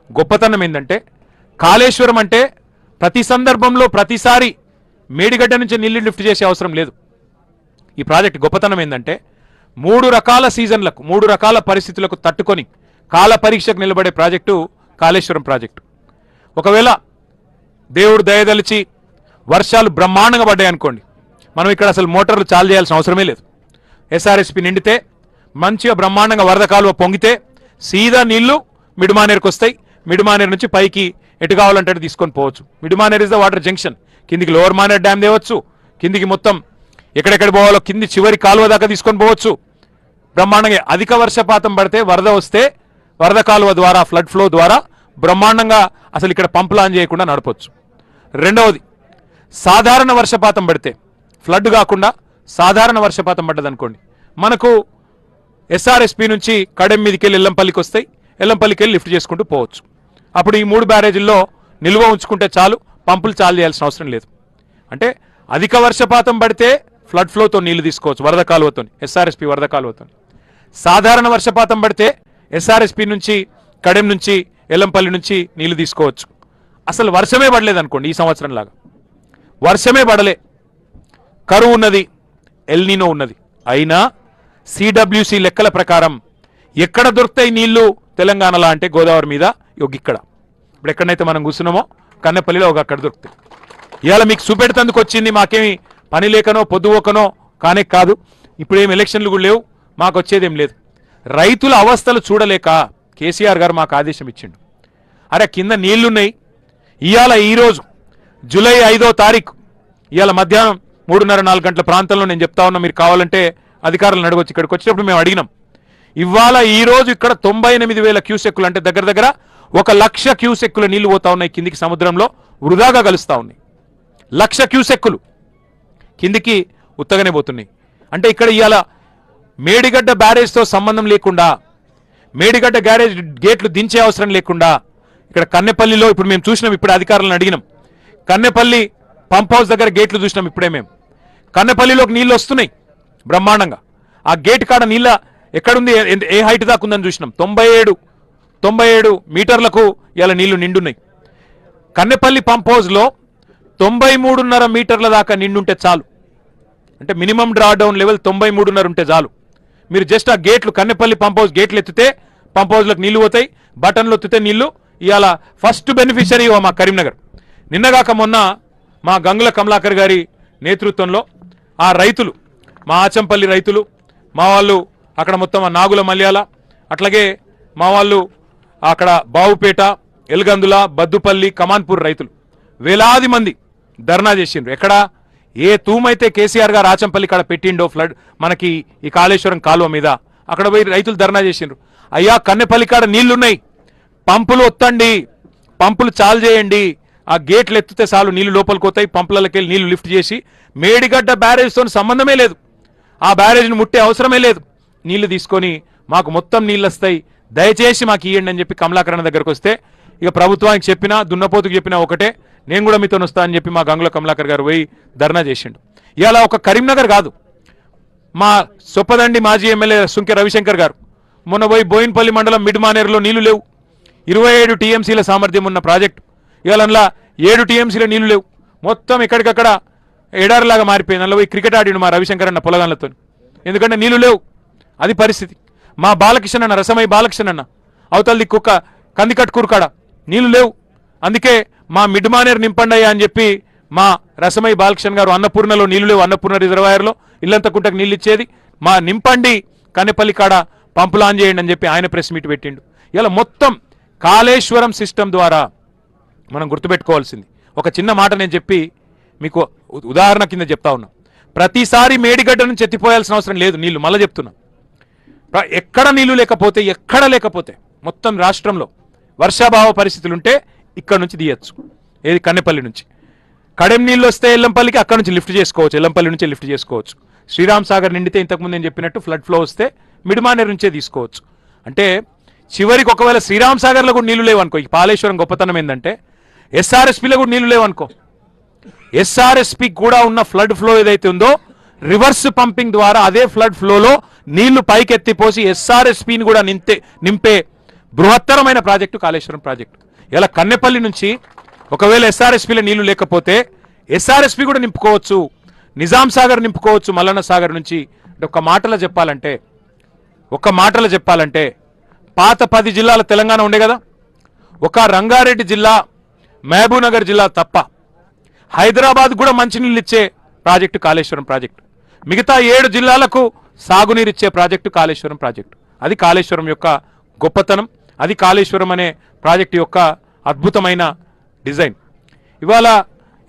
గొప్పతనం ఏంటంటే, కాళేశ్వరం అంటే ప్రతి సందర్భంలో ప్రతిసారి మేడిగడ్డ నుంచి నీళ్లు లిఫ్ట్ చేసే అవసరం లేదు. ఈ ప్రాజెక్ట్ గొప్పతనం ఏంటంటే 3 రకాల సీజన్లకు 3 రకాల పరిస్థితులకు తట్టుకొని కాల పరీక్షకు నిలబడే ప్రాజెక్టు కాళేశ్వరం ప్రాజెక్టు. ఒకవేళ దేవుడు దయదలిచి వర్షాలు బ్రహ్మాండంగా పడ్డాయి అనుకోండి, మనం ఇక్కడ అసలు మోటార్లు చాలు చేయాల్సిన అవసరమే లేదు. ఎస్ఆర్ఎస్పి నిండితే మంచిగా బ్రహ్మాండంగా వరద కాలువ పొంగితే సీదా నీళ్లు మిడిమానేరుకు వస్తాయి. మిడిమానేరు నుంచి పైకి ఎటు కావాలంటే తీసుకొని పోవచ్చు. మిడిమానేర్ ఇస్ ద వాటర్ జంక్షన్. కిందికి లోవర్ మానేర్ డ్యామ్ తేవచ్చు, కిందికి మొత్తం ఎక్కడెక్కడ పోవాలో కింది చివరి కాలువ దాకా తీసుకొని పోవచ్చు. బ్రహ్మాండంగా అధిక వర్షపాతం పడితే వరద వస్తే వరద కాలువ ద్వారా ఫ్లడ్ ఫ్లో ద్వారా బ్రహ్మాండంగా అసలు ఇక్కడ పంపులు ఆన్ చేయకుండా నడపొచ్చు. రెండవది, సాధారణ వర్షపాతం పడితే ఫ్లడ్ కాకుండా సాధారణ వర్షపాతం పడ్డదనుకోండి, మనకు ఎస్ఆర్ఎస్పి నుంచి కడెం మీదకి వెళ్ళి ఎల్లంపల్లికి వస్తాయి, ఎల్లంపల్లికి వెళ్ళి లిఫ్ట్ చేసుకుంటూ పోవచ్చు. అప్పుడు ఈ 3 బ్యారేజీల్లో నిల్వ ఉంచుకుంటే చాలు, పంపులు చాలు చేయాల్సిన అవసరం లేదు. అంటే అధిక వర్షపాతం పడితే ఫ్లడ్ ఫ్లోతో నీళ్లు తీసుకోవచ్చు, వరద కాలువతో, ఎస్ఆర్ఎస్పి వరద కాలువతో. సాధారణ వర్షపాతం పడితే ఎస్ఆర్ఎస్పి నుంచి కడెం నుంచి ఎల్లంపల్లి నుంచి నీళ్లు తీసుకోవచ్చు. అసలు వర్షమే పడలేదు అనుకోండి, ఈ సంవత్సరం లాగా వర్షమే పడలే, కరువు ఉన్నది, ఎల్నినో ఉన్నది, అయినా సిడబ్ల్యూసి లెక్కల ప్రకారం ఎక్కడ దొరుకుతాయి నీళ్లు తెలంగాణలో అంటే గోదావరి మీద ఇక్కడ. ఇప్పుడు ఎక్కడైతే మనం కూర్చున్నామో కన్నెపల్లిలో అక్కడ దొరుకుతాయి. ఇవాళ మీకు చూపెడుతందుకు వచ్చింది, మాకేమి పని లేకనో పొద్దుపోకనో కానే కాదు. ఇప్పుడేం ఎలక్షన్లు కూడా లేవు, మాకు వచ్చేదేం లేదు. రైతుల అవస్థలు చూడలేక కేసీఆర్ గారు మాకు ఆదేశం ఇచ్చిండు. అరే కింద నీళ్లున్నాయి, ఇవాళ ఈరోజు జూలై 5వ తారీఖు ఇవాళ మధ్యాహ్నం 3:30-4 గంటల ప్రాంతంలో నేను చెప్తా ఉన్నా, మీరు కావాలంటే అధికారులను అడగొచ్చు. ఇక్కడికి వచ్చినప్పుడు మేము అడిగినాం. ఇవాళ ఈరోజు ఇక్కడ 98,000 క్యూసెక్కులు, అంటే దగ్గర దగ్గర 1,00,000 క్యూసెక్కుల నీళ్లు పోతా ఉన్నాయి కిందికి, సముద్రంలో వృధాగా కలుస్తా ఉన్నాయి. 1,00,000 క్యూసెక్కులు కిందికి ఉత్తగానే పోతున్నాయి. అంటే ఇక్కడ ఇవాళ మేడిగడ్డ బ్యారేజ్తో సంబంధం లేకుండా, మేడిగడ్డ గ్యారేజ్ గేట్లు దించే అవసరం లేకుండా ఇక్కడ కన్నెపల్లిలో ఇప్పుడు మేము చూసినాం, ఇప్పుడు అధికారులను అడిగినాం, కన్నెపల్లి పంప్ హౌస్ దగ్గర గేట్లు చూసినాం. ఇప్పుడే మేము కన్నెపల్లిలోకి నీళ్లు వస్తున్నాయి బ్రహ్మాండంగా. ఆ గేట్ కాడ నీళ్ళ ఎక్కడుంది, ఏ హైట్ దాకా ఉందని చూసినాం. 97 మీటర్లకు ఇలా నీళ్లు నిండున్నాయి. కన్నెపల్లి పంప్ హౌస్లో 93.5 మీటర్ల దాకా నిండుంటే చాలు. అంటే మినిమం డ్రా డౌన్ లెవెల్ 93.5 ఉంటే చాలు. మీరు జస్ట్ ఆ గేట్లు, కన్నెపల్లి పంప్ హౌస్ గేట్లు ఎత్తితే పంప్ హౌస్లకు నీళ్లు పోతాయి, బటన్లు ఎత్తితే నీళ్లు. ఇవాళ ఫస్ట్ బెనిఫిషరీ మా కరీంనగర్. నిన్నగాక మొన్న మా గంగుల కమలాకర్ గారి నేతృత్వంలో ఆ రైతులు, మా ఆచంపల్లి రైతులు, మా వాళ్ళు అక్కడ మొత్తం నాగుల మల్యాల, అట్లాగే మా వాళ్ళు అక్కడ బావుపేట, ఎల్గందుల, బద్దుపల్లి, కమాన్పూర్ రైతులు వేలాది మంది ధర్నా చేసిండ్రు. ఎక్కడ ఏ తూమైతే కేసీఆర్ గారు ఆచంపల్లి కాడ పెట్టిండో ఫ్లడ్ మనకి ఈ కాళేశ్వరం కాలువ మీద అక్కడ పోయి రైతులు ధర్నా చేసిండ్రు. అయ్యా కన్నెపల్లి కాడ నీళ్లున్నాయి, పంపులు ఒత్తండి, పంపులు చాలు చేయండి, ఆ గేట్లు ఎత్తితే చాలు నీళ్లు లోపలికి పోతాయి, పంపులకి వెళ్ళి నీళ్లు లిఫ్ట్ చేసి మేడిగడ్డ బ్యారేజ్తో సంబంధమే లేదు, ఆ బ్యారేజ్ని ముట్టే అవసరమే లేదు, నీళ్లు తీసుకొని మాకు మొత్తం నీళ్ళు వస్తాయి, దయచేసి మాకు ఇవ్వండి అని చెప్పి కమలాకరణ దగ్గరకు వస్తే ఇక ప్రభుత్వానికి చెప్పినా దున్నపోతుకు చెప్పినా ఒకటే, నేను కూడా మీతో వస్తా అని చెప్పి మా గంగుల కమలాకర్ గారు పోయి ధర్నా చేసిండు. ఇలా ఒక కరీంనగర్ కాదు, మా సొప్పదండి మాజీ ఎమ్మెల్యే సుంకె రవిశంకర్ గారు మొన్న పోయి బోయిన్పల్లి మండలం మిడ్ మానేరులో నీళ్లు లేవు, 27 టీఎంసీల సామర్థ్యం ఉన్న ప్రాజెక్టు, ఇవాళ 7 టీఎంసీల నీళ్లు లేవు, మొత్తం ఎక్కడికక్కడ ఎడారిలాగా మారిపోయింది. అందులో పోయి క్రికెట్ ఆడిండు మా రవిశంకర్ అన్న పొలగాళ్ళతో, ఎందుకంటే నీళ్లు లేవు, అది పరిస్థితి. మా బాలకృష్ణ అన్న రసమై బాలకృష్ణ అన్న అవతల కుక్క కందికట్కూరు కాడ నీళ్లు లేవు, అందుకే మా మిడ్ మానేరు నింపండయ్యా అని చెప్పి మా రసమై బాలకృష్ణ గారు అన్నపూర్ణలో నీళ్లు లేవు, అన్నపూర్ణ రిజర్వాయర్లో ఇల్లంత కుంటకు నీళ్ళు ఇచ్చేది, మా నింపండి కన్నెపల్లి కాడ పంపులు ఆన్ చేయండి అని చెప్పి ఆయన ప్రెస్ మీట్ పెట్టిండు. ఇలా మొత్తం కాళేశ్వరం సిస్టమ్ ద్వారా మనం గుర్తుపెట్టుకోవాల్సింది ఒక చిన్న మాట నేను చెప్పి మీకు ఉదాహరణ కింద చెప్తా ఉన్నా. ప్రతిసారి మేడిగడ్డ నుంచి ఎత్తిపోయాల్సిన అవసరం లేదు నీళ్లు, మళ్ళీ చెప్తున్నా. ఎక్కడ నీళ్లు లేకపోతే మొత్తం రాష్ట్రంలో వర్షాభావ పరిస్థితులుంటే ఇక్కడ నుంచి తీయచ్చు, ఏది కన్నెపల్లి నుంచి. కడెం నీళ్ళు వస్తే ఎల్లంపల్లికి అక్కడ నుంచి లిఫ్ట్ చేసుకోవచ్చు, ఎల్లంపల్లి నుంచి లిఫ్ట్ చేసుకోవచ్చు. శ్రీరామ్ సాగర్ నిండితే ఇంతకుముందు నేను చెప్పినట్టు ఫ్లడ్ ఫ్లో వస్తే మిడ్మానేరు నుంచే తీసుకోవచ్చు. అంటే చివరికి ఒకవేళ శ్రీరామ్ సాగర్లో కూడా నీళ్లు లేవనుకో, ఈ కాళేశ్వరం గొప్పతనం ఏంటంటే ఎస్ఆర్ఎస్పీలో కూడా నీళ్లు లేవనుకో, ఎస్ఆర్ఎస్పీ కూడా ఉన్న ఫ్లడ్ ఫ్లో ఏదైతే ఉందో రివర్స్ పంపింగ్ ద్వారా అదే ఫ్లడ్ ఫ్లోలో నీళ్లు పైకెత్తిపోసి ఎస్ఆర్ఎస్పీని కూడా నింపే బృహత్తరమైన ప్రాజెక్టు కాళేశ్వరం ప్రాజెక్టు. ఇలా కన్నెపల్లి నుంచి ఒకవేళ ఎస్ఆర్ఎస్పీలో నీళ్లు లేకపోతే ఎస్ఆర్ఎస్పీ కూడా నింపుకోవచ్చు, నిజాం సాగర్ నింపుకోవచ్చు మల్లన్న సాగర్ నుంచి. ఒక మాటలో చెప్పాలంటే పాత 10 జిల్లాల తెలంగాణ ఉండే కదా, ఒక రంగారెడ్డి జిల్లా మహబూబ్నగర్ జిల్లా తప్ప హైదరాబాద్ కూడా మంచినీళ్ళు ఇచ్చే ప్రాజెక్టు కాళేశ్వరం ప్రాజెక్టు, మిగతా 7 జిల్లాలకు సాగునీరు ఇచ్చే ప్రాజెక్టు కాళేశ్వరం ప్రాజెక్టు. అది కాళేశ్వరం యొక్క గొప్పతనం, అది కాళేశ్వరం అనే ప్రాజెక్టు యొక్క అద్భుతమైన డిజైన్. ఇవాళ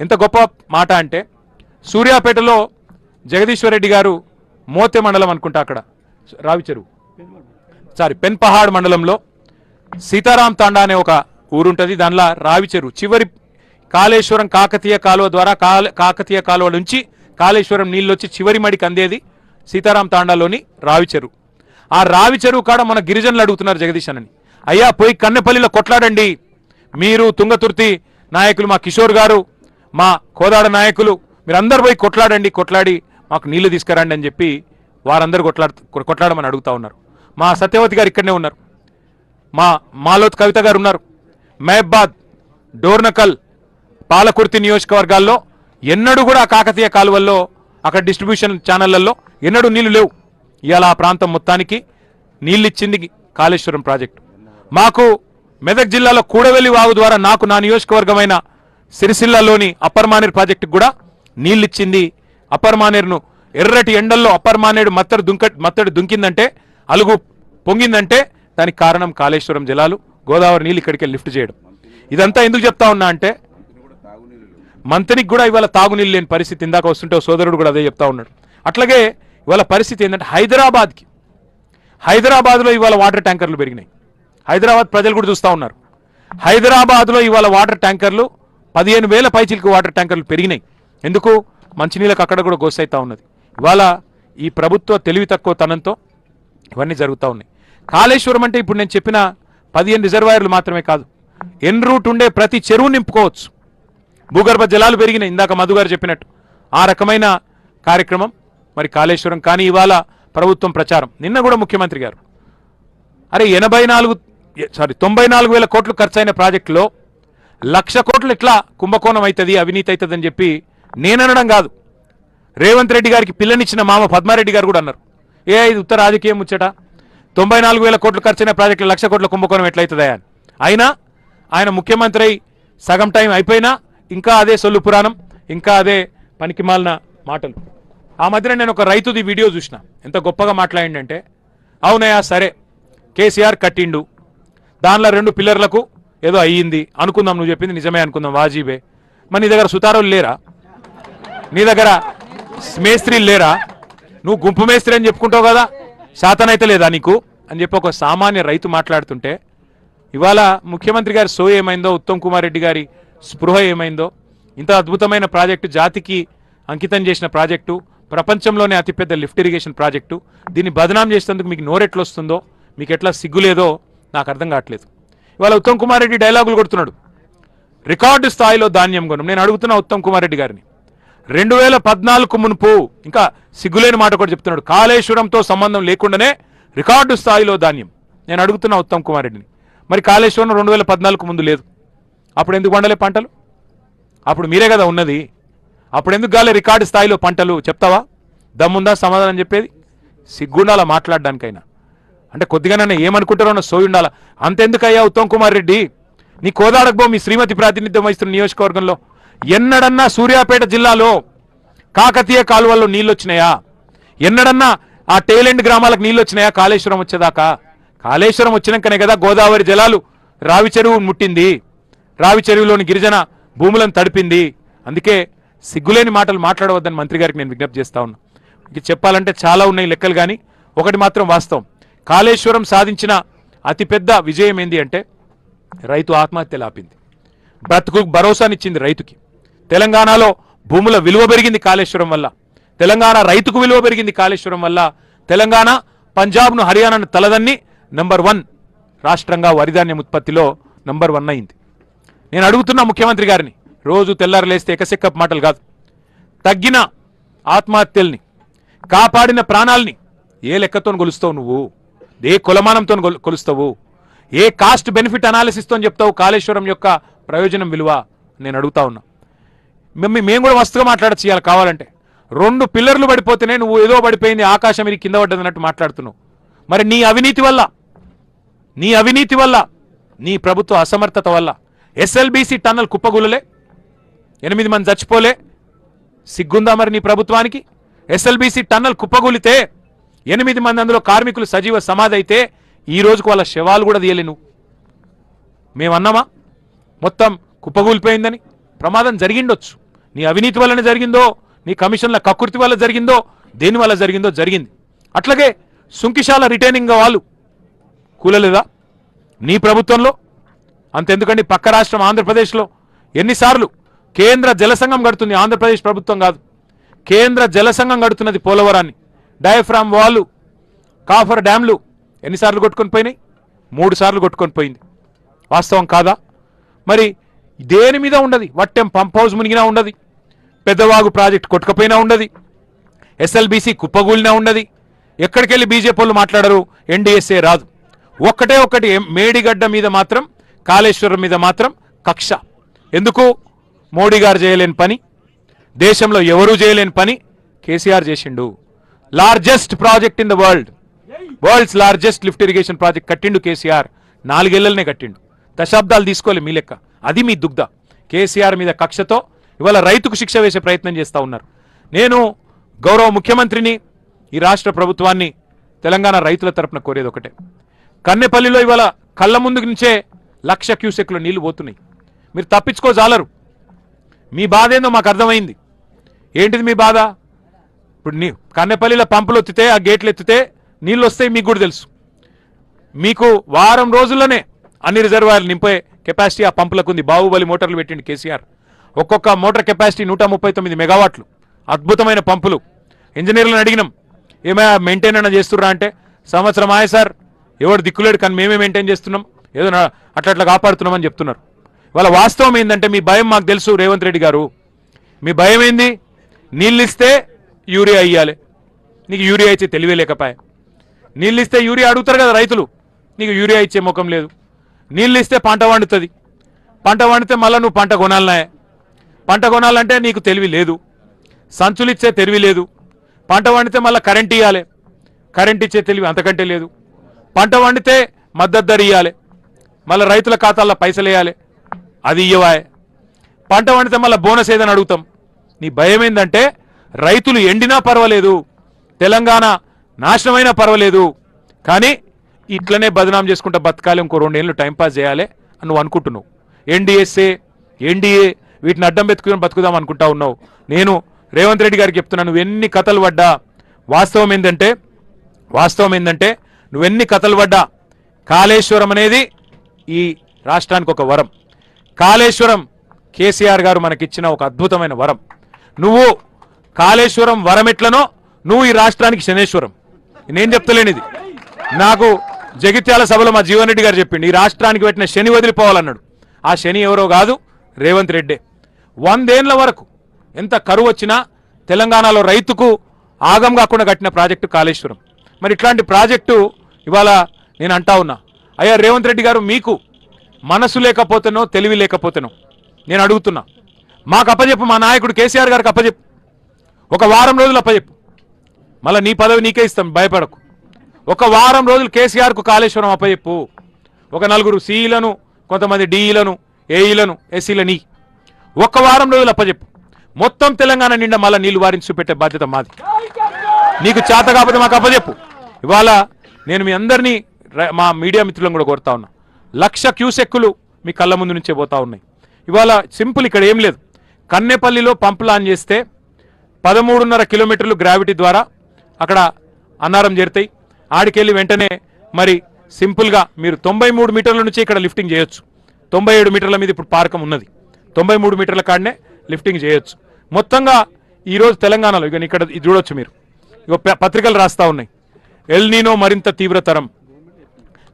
ఎంత గొప్ప మాట అంటే సూర్యాపేటలో జగదీశ్వర్ రెడ్డి గారు మోతే మండలం అనుకుంటా, అక్కడ పెన్పహాడ్ మండలంలో సీతారాం తాండా అనే ఒక ఊరుంటుంది, దానిలో రావిచెరువు చివరి కాళేశ్వరం కాకతీయ కాలువ ద్వారా కాకతీయ కాలువ నుంచి కాళేశ్వరం నీళ్ళు వచ్చి చివరి మడికి అందేది సీతారాం తాండాలోని రావిచెరువు. ఆ రావిచెరువు కాడ మన గిరిజనులు అడుగుతున్నారు జగదీశ్ అన్నని, అయ్యా పోయి కన్నెపల్లిలో కొట్లాడండి, మీరు తుంగతుర్తి నాయకులు మా కిషోర్ గారు, మా కోదాడ నాయకులు, మీరందరూ పోయి కొట్లాడి మాకు నీళ్లు తీసుకురండి అని చెప్పి వారందరూ కొట్లాడమని అడుగుతా ఉన్నారు. మా సత్యవతి గారు ఇక్కడనే ఉన్నారు, మా మాలోత్ కవిత గారు ఉన్నారు. మహబాద్, డోర్నకల్, పాలకుర్తి నియోజకవర్గాల్లో ఎన్నడూ కూడా కాకతీయ కాలువల్లో అక్కడ డిస్ట్రిబ్యూషన్ ఛానళ్లలో ఎన్నడూ నీళ్లు లేవు. ఇవాళ ఆ ప్రాంతం మొత్తానికి నీళ్ళు ఇచ్చింది కాళేశ్వరం ప్రాజెక్టు. మాకు మెదక్ జిల్లాలో కూడవెల్లి వాగు ద్వారా నాకు నా నియోజకవర్గమైన సిరిసిల్లలోని అప్పర్ మానేరు ప్రాజెక్టుకు కూడా నీళ్ళు ఇచ్చింది. అప్పర్ మానేరును ఎర్రటి ఎండల్లో అప్పర్ మానేరు మత్తడి దుంకిందంటే, అలుగు పొంగిందంటే దానికి కారణం కాళేశ్వరం జలాలు, గోదావరి నీళ్ళు ఇక్కడికి లిఫ్ట్ చేయడం. ఇదంతా ఎందుకు చెప్తా ఉన్నా అంటే మంతనికి కూడా ఇవాళ తాగునీళ్ళు లేని పరిస్థితి. ఇందాక వస్తుంటే సోదరుడు కూడా అదే చెప్తా ఉన్నాడు. అట్లాగే ఇవాళ పరిస్థితి ఏంటంటే హైదరాబాద్లో ఇవాళ వాటర్ ట్యాంకర్లు పెరిగినాయి. హైదరాబాద్ ప్రజలు కూడా చూస్తూ ఉన్నారు. హైదరాబాద్లో ఇవాళ వాటర్ ట్యాంకర్లు 15,000 పైచిలకు వాటర్ ట్యాంకర్లు పెరిగినాయి. ఎందుకు? మంచినీళ్ళకి అక్కడ కూడా గోసైతా ఉన్నది. ఇవాళ ఈ ప్రభుత్వ తెలివి తక్కువ తనంతో ఇవన్నీ జరుగుతూ ఉన్నాయి. కాళేశ్వరం అంటే ఇప్పుడు నేను చెప్పిన 15 రిజర్వాయర్లు మాత్రమే కాదు, ఎన్ రూట్ ఉండే ప్రతి చెరువు నింపుకోవచ్చు. భూగర్భ జలాలు పెరిగినాయి ఇందాక మధు గారు చెప్పినట్టు. ఆ రకమైన కార్యక్రమం మరి కాళేశ్వరం. కానీ ఇవాళ ప్రభుత్వం ప్రచారం, నిన్న కూడా ముఖ్యమంత్రి గారు అరే 94,000 కోట్లు ఖర్చైన ప్రాజెక్టులో 1,00,000 కోట్లు ఎట్లా కుంభకోణం అవుతుంది, అవినీతి అవుతుంది అని చెప్పి నేననడం కాదు, రేవంత్ రెడ్డి గారికి పిల్లనిచ్చిన మామ పద్మారెడ్డి గారు కూడా అన్నారు. ఇది ఉత్తర రాజకీయం ముచ్చట, 94,000 కోట్లు ఖర్చైన ప్రాజెక్టులో 1,00,000 కోట్ల కుంభకోణం ఎట్లయితుందా అని. అయినా ఆయన ముఖ్యమంత్రి అయి సగం టైం అయిపోయినా ఇంకా అదే సొల్లు పురాణం, ఇంకా అదే పనికిమాలిన మాటలు. ఆ మధ్యన నేను ఒక రైతుది వీడియో చూసిన, ఎంత గొప్పగా మాట్లాడిండంటే, అవునయ్యా సరే కేసీఆర్ కట్టిండు, దానిలో 2 పిల్లర్లకు ఏదో అయ్యింది అనుకుందాం, నువ్వు చెప్పింది నిజమే అనుకుందాం, వాజీబే, మరి నీ దగ్గర సుతారోలు లేరా? నీ దగ్గర మేస్త్రీలు లేరా? నువ్వు గుంపు మేస్త్రి అని చెప్పుకుంటావు కదా, శాతనైతే లేదా నీకు అని చెప్పి ఒక సామాన్య రైతు మాట్లాడుతుంటే ఇవాళ ముఖ్యమంత్రి గారి సో ఏమైందో, ఉత్తమ్ కుమార్ రెడ్డి గారి స్పృహ ఏమైందో, ఇంత అద్భుతమైన ప్రాజెక్టు, జాతికి అంకితం చేసిన ప్రాజెక్టు, ప్రపంచంలోనే అతిపెద్ద లిఫ్ట్ ఇరిగేషన్ ప్రాజెక్టు, దీన్ని బదనాం చేసేందుకు మీకు నోరెట్లు వస్తుందో, మీకు ఎట్లా సిగ్గులేదో నాకు అర్థం కావట్లేదు. ఇవాళ ఉత్తమ్ కుమార్ రెడ్డి డైలాగులు కొడుతున్నాడు, రికార్డు స్థాయిలో ధాన్యం కొనం. నేను అడుగుతున్నా ఉత్తమ్ కుమార్ రెడ్డి గారిని, 2014 మునుపు, ఇంకా సిగ్గులేని మాట కూడా చెప్తున్నాడు, కాళేశ్వరంతో సంబంధం లేకుండానే రికార్డు స్థాయిలో ధాన్యం. నేను అడుగుతున్నా ఉత్తమ్ కుమార్ రెడ్డిని, మరి కాళేశ్వరం 2014 ముందు లేదు, అప్పుడు ఎందుకు పండలే పంటలు? అప్పుడు మీరే కదా ఉన్నది, అప్పుడు ఎందుకు గాలే రికార్డు స్థాయిలో పంటలు? చెప్తావా? దమ్ముందా సమాధానం చెప్పేది? సిగ్గుండాలా మాట్లాడడానికైనా? అంటే కొద్దిగానే ఏమనుకుంటారో అన్న సోయి ఉండాలా. అంతెందుకయ్యా ఉత్తమ్ కుమార్ రెడ్డి, నీ కోదాడకు మీ శ్రీమతి ప్రాతినిధ్యం వహిస్తున్న నియోజకవర్గంలో ఎన్నడన్నా సూర్యాపేట జిల్లాలో కాకతీయ కాలువల్లో నీళ్ళు వచ్చినాయా? ఎన్నడన్నా ఆ టేలెండ్ గ్రామాలకు నీళ్ళు వచ్చినాయా? కాళేశ్వరం వచ్చేదాకా. కాళేశ్వరం వచ్చినాకనే కదా గోదావరి జలాలు రావి చెరువు ముట్టింది, రావి చెరువులోని గిరిజన భూములను తడిపింది. అందుకే సిగ్గులేని మాటలు మాట్లాడవద్దని మంత్రి గారికి నేను విజ్ఞప్తి చేస్తా ఉన్నా. ఇక చెప్పాలంటే చాలా ఉన్నాయి లెక్కలు, కానీ ఒకటి మాత్రం వాస్తవం, కాళేశ్వరం సాధించిన అతిపెద్ద విజయం ఏంది అంటే రైతు ఆత్మహత్యలు ఆపింది, బ్రతుకు భరోసానిచ్చింది రైతుకి. తెలంగాణలో భూముల విలువ పెరిగింది కాళేశ్వరం వల్ల, తెలంగాణ రైతుకు విలువ పెరిగింది కాళేశ్వరం వల్ల. తెలంగాణ పంజాబ్ను హర్యానాను తలదన్ని #1 రాష్ట్రంగా వరిధాన్యం ఉత్పత్తిలో #1 అయింది. నేను అడుగుతున్నా ముఖ్యమంత్రి గారిని, రోజు తెల్లారు లేస్తే ఎకసెక్కపు మాటలు కాదు, తగ్గిన ఆత్మహత్యల్ని, కాపాడిన ప్రాణాలని ఏ లెక్కతో కొలుస్తావు నువ్వు? ఏ కొలమానంతో కొలుస్తావు? ఏ కాస్ట్ బెనిఫిట్ అనాలిసిస్తో చెప్తావు కాళేశ్వరం యొక్క ప్రయోజనం విలువ? నేను అడుగుతా ఉన్నా. మేము కూడా మస్తుగా మాట్లాడచ్చు ఇవాళ కావాలంటే. 2 పిల్లర్లు పడిపోతేనే నువ్వు ఏదో పడిపోయింది, ఆకాశం ఇది కింద పడ్డది అన్నట్టు మాట్లాడుతున్నావు. మరి నీ అవినీతి వల్ల, నీ ప్రభుత్వ అసమర్థత వల్ల ఎస్ఎల్బీసీ టన్నల్ కుప్పగూలలే, 8 మంది చచ్చిపోలే. సిగ్గుందా మరి నీ ప్రభుత్వానికి? ఎస్ఎల్బీసీ టన్నల్ కుప్పగూలితే 8 మంది అందులో కార్మికులు సజీవ సమాధి అయితే ఈ రోజుకు వాళ్ళ శవాలు కూడా తీయలే నువ్వు. మేమన్నామా మొత్తం కుప్పగూలిపోయిందని? ప్రమాదం జరిగిండొచ్చు, నీ అవినీతి వల్లనే జరిగిందో, నీ కమిషన్ల కకృతి వల్ల జరిగిందో, దేని వల్ల జరిగిందో జరిగింది. అట్లాగే సుంకిశాల రిటైనింగ్ వాళ్ళు కూలలేదా నీ ప్రభుత్వంలో? అంతెందుకండి, పక్క రాష్ట్రం ఆంధ్రప్రదేశ్లో ఎన్నిసార్లు కేంద్ర జలసంఘం కడుతుంది, ఆంధ్రప్రదేశ్ ప్రభుత్వం కాదు, కేంద్ర జలసంఘం కడుతున్నది పోలవరాన్ని. డయాఫ్రామ్ వాళ్ళు, కాఫర్ డ్యామ్లు ఎన్నిసార్లు కొట్టుకొని పోయినాయి? 3 సార్లు కొట్టుకొని పోయింది. వాస్తవం కాదా? మరి దేని మీద ఉండదు? వట్టెం పంప్ హౌస్ మునిగినా ఉండదు, పెద్దవాగు ప్రాజెక్ట్ కొట్టుకపోయినా ఉండదు, ఎస్ఎల్బీసీ కుప్పగూలినా ఉండదు. ఎక్కడికి వెళ్ళి బీజేపీ వాళ్ళు మాట్లాడరు, ఎన్డీఎస్ఏ రాదు. ఒక్కటి మేడిగడ్డ మీద మాత్రం, కాళేశ్వరం మీద మాత్రం కక్ష. ఎందుకు? మోడీ గారు చేయలేని పని, దేశంలో ఎవరూ చేయలేని పని కేసీఆర్ చేసిండు. Largest project in the world's largest lift irrigation project కట్టిండు కేసీఆర్. 4 ఏళ్లనే కట్టిండు, దశాబ్దాలు తీసుకోలే మీ లెక్క. అది మీ దుగ్ధ. కేసీఆర్ మీద కక్షతో ఇవాళ రైతుకు శిక్ష వేసే ప్రయత్నం చేస్తూ ఉన్నారు. నేను గౌరవ ముఖ్యమంత్రిని, ఈ రాష్ట్ర ప్రభుత్వాన్ని, తెలంగాణ రైతుల తరపున కోరేది ఒకటే, కన్నెపల్లిలో ఇవాళ కళ్ళ ముందు నుంచే 1,00,000 క్యూసెక్ల నీళ్లు పోతున్నాయి. మీరు తప్పించుకోజాలరు. మీ బాధ ఏందో మాకు అర్థమైంది. ఏంటిది మీ బాధ? ఇప్పుడు కన్నెపల్లిలో పంపులు ఎత్తితే, ఆ గేట్లు ఎత్తితే నీళ్ళు వస్తాయి, మీకు కూడా తెలుసు. మీకు వారం రోజుల్లోనే అన్ని రిజర్వాయర్లు నింపే కెపాసిటీ ఆ పంపులకు ఉంది. బాహుబలి మోటార్లు పెట్టిండు కేసీఆర్. ఒక్కొక్క మోటార్ కెపాసిటీ 139 మెగావాట్లు. అద్భుతమైన పంపులు. ఇంజనీర్లను అడిగినాం, ఏమైనా మెయింటైన్ అయినా చేస్తుర్రా అంటే, సంవత్సరం ఆయే సార్, ఎవరు దిక్కులేడు, కానీ మేమే మెయింటైన్ చేస్తున్నాం, ఏదో అట్లా కాపాడుతున్నామని చెప్తున్నారు. వాళ్ళ వాస్తవం ఏంటంటే, మీ భయం మాకు తెలుసు రేవంత్ రెడ్డి గారు. మీ భయం ఏంది? నీళ్ళు ఇస్తే యూరియా ఇయ్యాలి, నీకు యూరియా ఇచ్చే తెలివే లేకపోయా. నీళ్ళు ఇస్తే యూరియా అడుగుతారు కదా రైతులు, నీకు యూరియా ఇచ్చే ముఖం లేదు. నీళ్ళు ఇస్తే పంట వండుతుంది, పంట వండితే మళ్ళీ నువ్వు పంట కొనాలనే, పంట కొనాలంటే నీకు తెలివి లేదు. సంచులు ఇచ్చే తెలివి లేదు. పంట వండితే మళ్ళీ కరెంట్ ఇవ్వాలి, కరెంట్ ఇచ్చే తెలివి అంతకంటే లేదు. పంట వండితే మద్దతు ధర ఇవ్వాలి, మళ్ళీ రైతుల ఖాతాల్లో పైసలు వేయాలి, అది ఇవ్వాయే. పంట వండితే మళ్ళీ బోనస్ ఏదని అడుగుతాం. నీ భయం ఏంటంటే, రైతులు ఎండినా పర్వాలేదు, తెలంగాణ నాశనమైనా పర్వాలేదు, కానీ ఇట్లనే బదనాం చేసుకుంటా బతకాలి, ఇంకో 2 ఏళ్ళు టైంపాస్ చేయాలి అని నువ్వు అనుకుంటున్నావు. ఎన్డీఏ వీటిని అడ్డం బతుకుదాం అనుకుంటా ఉన్నావు. నేను రేవంత్ రెడ్డి గారికి చెప్తున్నా, నువ్వు ఎన్ని కథలు పడ్డా వాస్తవం ఏంటంటే నువ్వెన్ని కథలు పడ్డా కాళేశ్వరం అనేది ఈ రాష్ట్రానికి ఒక వరం. కాళేశ్వరం కేసీఆర్ గారు మనకిచ్చిన ఒక అద్భుతమైన వరం. నువ్వు కాళేశ్వరం వరం ఎట్లనో నువ్వు ఈ రాష్ట్రానికి శనేశ్వరం. నేను చెప్తలేనిది, నాకు జగిత్యాల సభలో మా జీవన్ రెడ్డి గారు చెప్పిండు, ఈ రాష్ట్రానికి పెట్టిన శని వదిలిపోవాలన్నాడు. ఆ శని ఎవరో కాదు, రేవంత్ రెడ్డే. 100 ఏళ్ల వరకు ఎంత కరువు వచ్చినా తెలంగాణలో రైతుకు ఆగం కాకుండా కట్టిన ప్రాజెక్టు కాళేశ్వరం. మరి ఇట్లాంటి ప్రాజెక్టు ఇవాళ నేను అంటా ఉన్నా, అయ్యా రేవంత్ రెడ్డి గారు, మీకు మనసు లేకపోతేనో తెలివి లేకపోతేనో నేను అడుగుతున్నా, మాకు అప్పచెప్పు, మా నాయకుడు కేసీఆర్ గారికి అప్పచెప్పు, ఒక వారం రోజులు అప్పచెప్పు, మళ్ళీ నీ పదవి నీకే ఇస్తాం, భయపడకు. ఒక వారం రోజులు కేసీఆర్కు కాళేశ్వరం అప్పచెప్పు. ఒక 4 సిఈలను, కొంతమంది డిఈలను, ఏఈలను, ఎస్సీలని ఒక్క వారం రోజులు అప్పచెప్పు. మొత్తం తెలంగాణ నిండా మళ్ళీ నీళ్లు వారించి చూపెట్టే బాధ్యత మాది. నీకు చేత కాకపోతే మాకు అప్పచెప్పు. ఇవాళ నేను మీ అందరినీ, మా మీడియా మిత్రులను కూడా కోరుతా ఉన్నా, 1,00,000 క్యూసెక్కులు మీ కళ్ళ ముందు నుంచే పోతా ఉన్నాయి. ఇవాళ సింపుల్, ఇక్కడ ఏం లేదు. కన్నెపల్లిలో పంప్ లాంచ్ చేస్తే 13.5 కిలోమీటర్లు గ్రావిటీ ద్వారా అక్కడ అన్నారం చేరుతాయి. ఆడికెళ్ళి వెంటనే మరి సింపుల్గా మీరు 93 మీటర్ల నుంచి ఇక్కడ లిఫ్టింగ్ చేయొచ్చు. 97 మీటర్ల మీద ఇప్పుడు పార్కం ఉన్నది. 93 మీటర్ల కాడనే లిఫ్టింగ్ చేయొచ్చు. మొత్తంగా ఈరోజు తెలంగాణలో ఇక ఇక్కడ చూడొచ్చు మీరు, ఇక పత్రికలు రాస్తా ఉన్నాయి, ఎల్ నీనో మరింత తీవ్రతరం.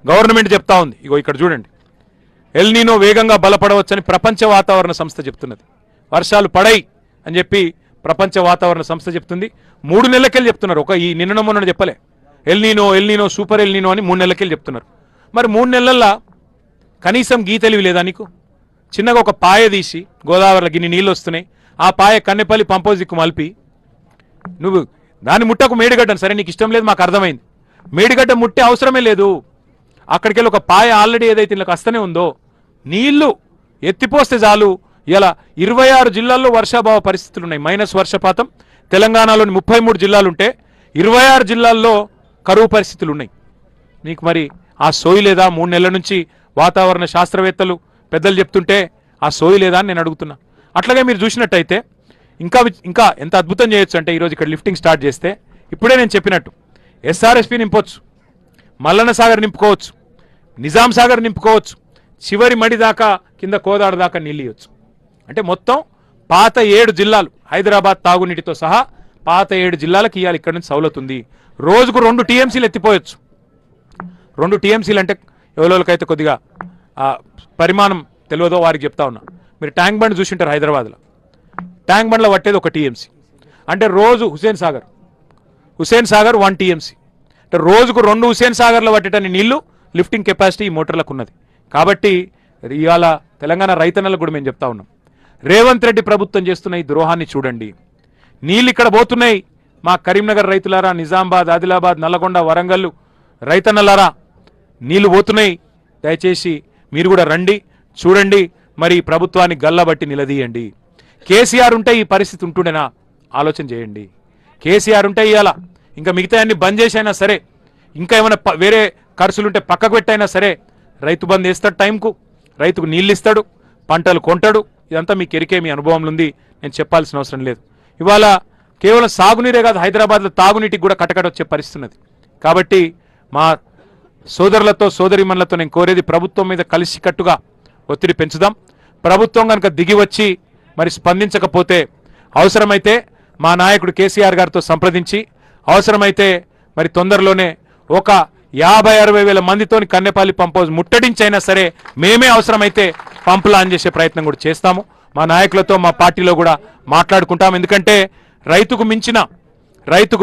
గవర్నమెంట్ చెప్తా ఉంది, ఇగో ఇక్కడ చూడండి, ఎల్ నీనో వేగంగా బలపడవచ్చని ప్రపంచ వాతావరణ సంస్థ చెప్తున్నది. వర్షాలు పడై అని చెప్పి ప్రపంచ వాతావరణ సంస్థ చెప్తుంది. 3 నెలలకెళ్ళి చెప్తున్నారు, ఒక ఈ నిన్న మొన్న చెప్పలే. ఎల్ నీనో సూపర్ ఎల్ నీనో అని 3 నెలలకెళ్ళి చెప్తున్నారు. మరి 3 నెలల్లో కనీసం గీతలివి లేదా నీకు? చిన్నగా ఒక పాయ తీసి గోదావరిలో గిన్ని నీళ్ళు వస్తున్నాయి, ఆ పాయ కన్నెపల్లి పంపోజిక్కు మలిపి నువ్వు దాన్ని ముట్టకు, మేడిగడ్డను, సరే నీకు ఇష్టం లేదు మాకు అర్థమైంది, మేడిగడ్డ ముట్టే అవసరమే లేదు. అక్కడికి వెళ్ళి ఒక పాయ ఆల్రెడీ ఏదైతే ఇలా వస్తూనే ఉందో నీళ్లు ఎత్తిపోస్తే చాలు. ఇలా 26 జిల్లాల్లో వర్షాభావ పరిస్థితులు ఉన్నాయి, మైనస్ వర్షపాతం. తెలంగాణలోని 33 జిల్లాలుంటే 26 జిల్లాల్లో కరువు పరిస్థితులు ఉన్నాయి. నీకు మరి ఆ సోయి లేదా? 3 నెలల నుంచి వాతావరణ శాస్త్రవేత్తలు పెద్దలు చెప్తుంటే ఆ సోయి లేదా అని నేను అడుగుతున్నా. అట్లాగే మీరు చూసినట్టయితే ఇంకా ఎంత అద్భుతం చేయొచ్చు అంటే, ఈరోజు ఇక్కడ లిఫ్టింగ్ స్టార్ట్ చేస్తే ఇప్పుడే నేను చెప్పినట్టు ఎస్ఆర్ఎస్పి నింపొచ్చు, మల్లన్న సాగర్ నింపుకోవచ్చు, నిజాం సాగర్ నింపుకోవచ్చు, చివరి మడి దాకా కింద కోదాడ దాకా నీళ్ళు ఇవ్వచ్చు. అంటే మొత్తం పాత 7 జిల్లాలు, హైదరాబాద్ తాగునీటితో సహా పాత 7 జిల్లాలకు ఇవ్వాలి ఇక్కడ నుంచి సౌలత్ ఉంది. రోజుకు 2 టీఎంసీలు ఎత్తిపోయొచ్చు. 2 టీఎంసీలు అంటే ఎవరికైతే కొద్దిగా పరిమాణం తెలియదో వారికి చెప్తా ఉన్నా. మీరు ట్యాంక్ బండ్ చూసింటారు హైదరాబాద్లో, ట్యాంక్ బండ్లో పట్టేది 1 టీఎంసీ. అంటే రోజు హుసేన్ సాగర్ 1 టీఎంసీ. అంటే రోజుకు 2 హుసేన్ సాగర్లో పట్టేటని నీళ్లు లిఫ్టింగ్ కెపాసిటీ ఈ మోటార్లకు ఉన్నది. కాబట్టి ఇవాళ తెలంగాణ రైతన్నలకు కూడా మేము చెప్తా ఉన్నాం, రేవంత్ రెడ్డి ప్రభుత్వం చేస్తున్న ఈ ద్రోహాన్ని చూడండి. నీళ్ళు ఇక్కడ పోతున్నాయి, మా కరీంనగర్ రైతులారా, నిజామాబాద్, ఆదిలాబాద్, నల్లగొండ, వరంగల్ రైతన్నలారా, నీళ్లు పోతున్నాయి. దయచేసి మీరు కూడా రండి, చూడండి, మరి ప్రభుత్వాన్ని గల్లబట్టి నిలదీయండి. కేసీఆర్ ఉంటే ఈ పరిస్థితి ఉంటుండేనా? ఆలోచన చేయండి. కేసీఆర్ ఉంటే ఇవాళ ఇంకా మిగతా అన్ని బంద్ చేసైనా సరే, ఇంకా ఏమైనా వేరే ఖర్చులుంటే పక్కకు పెట్టైనా సరే రైతు బంద్ వేస్తాడు, టైంకు రైతుకు నీళ్ళు ఇస్తాడు, పంటలు కొంటాడు. ఇదంతా మీకు ఎరికే, మీ అనుభవంలో ఉంది, నేను చెప్పాల్సిన అవసరం లేదు. ఇవాళ కేవలం సాగునీరే కాదు, హైదరాబాద్లో తాగునీటికి కూడా కటకట వచ్చే పరిస్థితి ఉన్నది. కాబట్టి మా సోదరులతో సోదరిమణులతో నేను కోరేది, ప్రభుత్వం మీద కలిసికట్టుగా ఒత్తిడి పెంచుదాం. ప్రభుత్వం కనుక దిగి వచ్చి మరి స్పందించకపోతే అవసరమైతే మా నాయకుడు కేసీఆర్ గారితో సంప్రదించి అవసరమైతే మరి తొందరలోనే ఒక 50-60 వేల మందితోని కన్నెపల్లి పంప్ హౌస్ ముట్టడించైనా సరే మేమే అవసరమైతే పంపులు ఆన్ చేసే ప్రయత్నం కూడా చేస్తాము. మా నాయకులతో మా పార్టీలో కూడా మాట్లాడుకుంటాం. ఎందుకంటే రైతుకు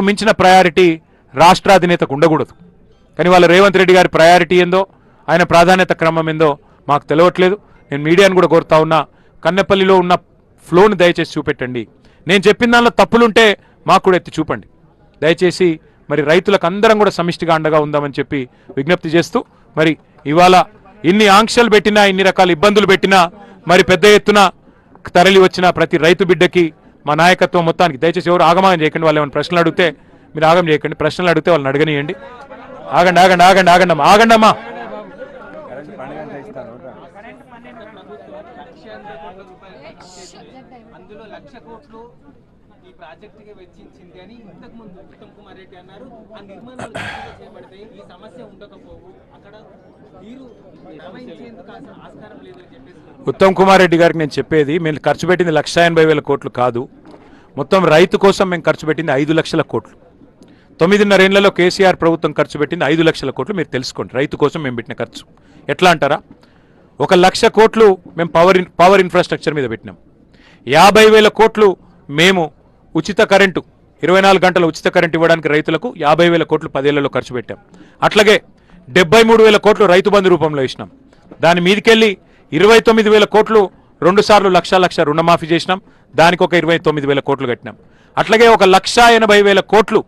మించిన ప్రయారిటీ రాష్ట్రాధినేతకు ఉండకూడదు. కానీ వాళ్ళ రేవంత్ రెడ్డి గారి ప్రయారిటీ ఏందో, ఆయన ప్రాధాన్యత క్రమం ఏందో మాకు తెలియట్లేదు. నేను మీడియాను కూడా కోరుతా ఉన్నా, కన్నెపల్లిలో ఉన్న ఫ్లోను దయచేసి చూపెట్టండి. నేను చెప్పిన దానిలో తప్పులుంటే మాకు కూడా ఎత్తి చూపండి దయచేసి. మరి రైతులకు అందరం కూడా సమిష్టిగా అండగా ఉందామని చెప్పి విజ్ఞప్తి చేస్తూ, మరి ఇవాళ ఇన్ని ఆంక్షలు పెట్టినా, ఇన్ని రకాల ఇబ్బందులు పెట్టినా, మరి పెద్ద ఎత్తున తరలి వచ్చిన ప్రతి రైతు బిడ్డకి మా నాయకత్వం మొత్తానికి దయచేసి ఎవరు ఆగమాగం చేయకండి. వాళ్ళు ఏమైనా ప్రశ్నలు అడిగితే మీరు ఆగం చేయకండి, ప్రశ్నలు అడిగితే వాళ్ళని అడగనియండి. ఆగండమ్మా. అందులో 1,00,000 కోట్లు ఈ ప్రాజెక్ట్ ప్రాజెక్టుకి వెచ్చించింది అని ఇంతకు ముందు ఉత్తమ్ కుమార్ రెడ్డి అన్నారు. ఆ నిర్మాణాలు చేపడితే ఈ సమస్య ఉండకపోవు, అక్కడ నీరు ప్రవహించేందుకు ఆస్కారం లేదని చెప్పేసి ఉత్తమ్ కుమార్ రెడ్డి గారికి నేను చెప్పేది, మేము ఖర్చు పెట్టింది 1,80,000 కోట్లు కాదు, మొత్తం రైతు కోసం మేము ఖర్చు పెట్టింది 5 లక్షల కోట్లు. 9.5 ఏళ్లలో కేసీఆర్ ప్రభుత్వం ఖర్చు పెట్టింది 5 లక్షల కోట్లు. మీరు తెలుసుకోండి, రైతు కోసం మేము పెట్టిన ఖర్చు ఎట్లా అంటారా, 1,00,000 కోట్లు మేము పవర్ ఇన్ఫ్రాస్ట్రక్చర్ మీద పెట్టినాం, 50,000 కోట్లు మేము ఉచిత కరెంటు 24 గంటల ఉచిత కరెంటు ఇవ్వడానికి రైతులకు 50,000 కోట్లు 10 ఏళ్లలో ఖర్చు పెట్టాం. అట్లాగే 73,000 కోట్లు రైతు బంధు రూపంలో ఇచ్చినాం. దాని మీదకెళ్ళి 29,000 కోట్లు 2 సార్లు లక్ష రుణమాఫీ చేసినాం, దానికి ఒక 29,000 కోట్లు కట్టినాం. అట్లాగే 1,80,000 కోట్లు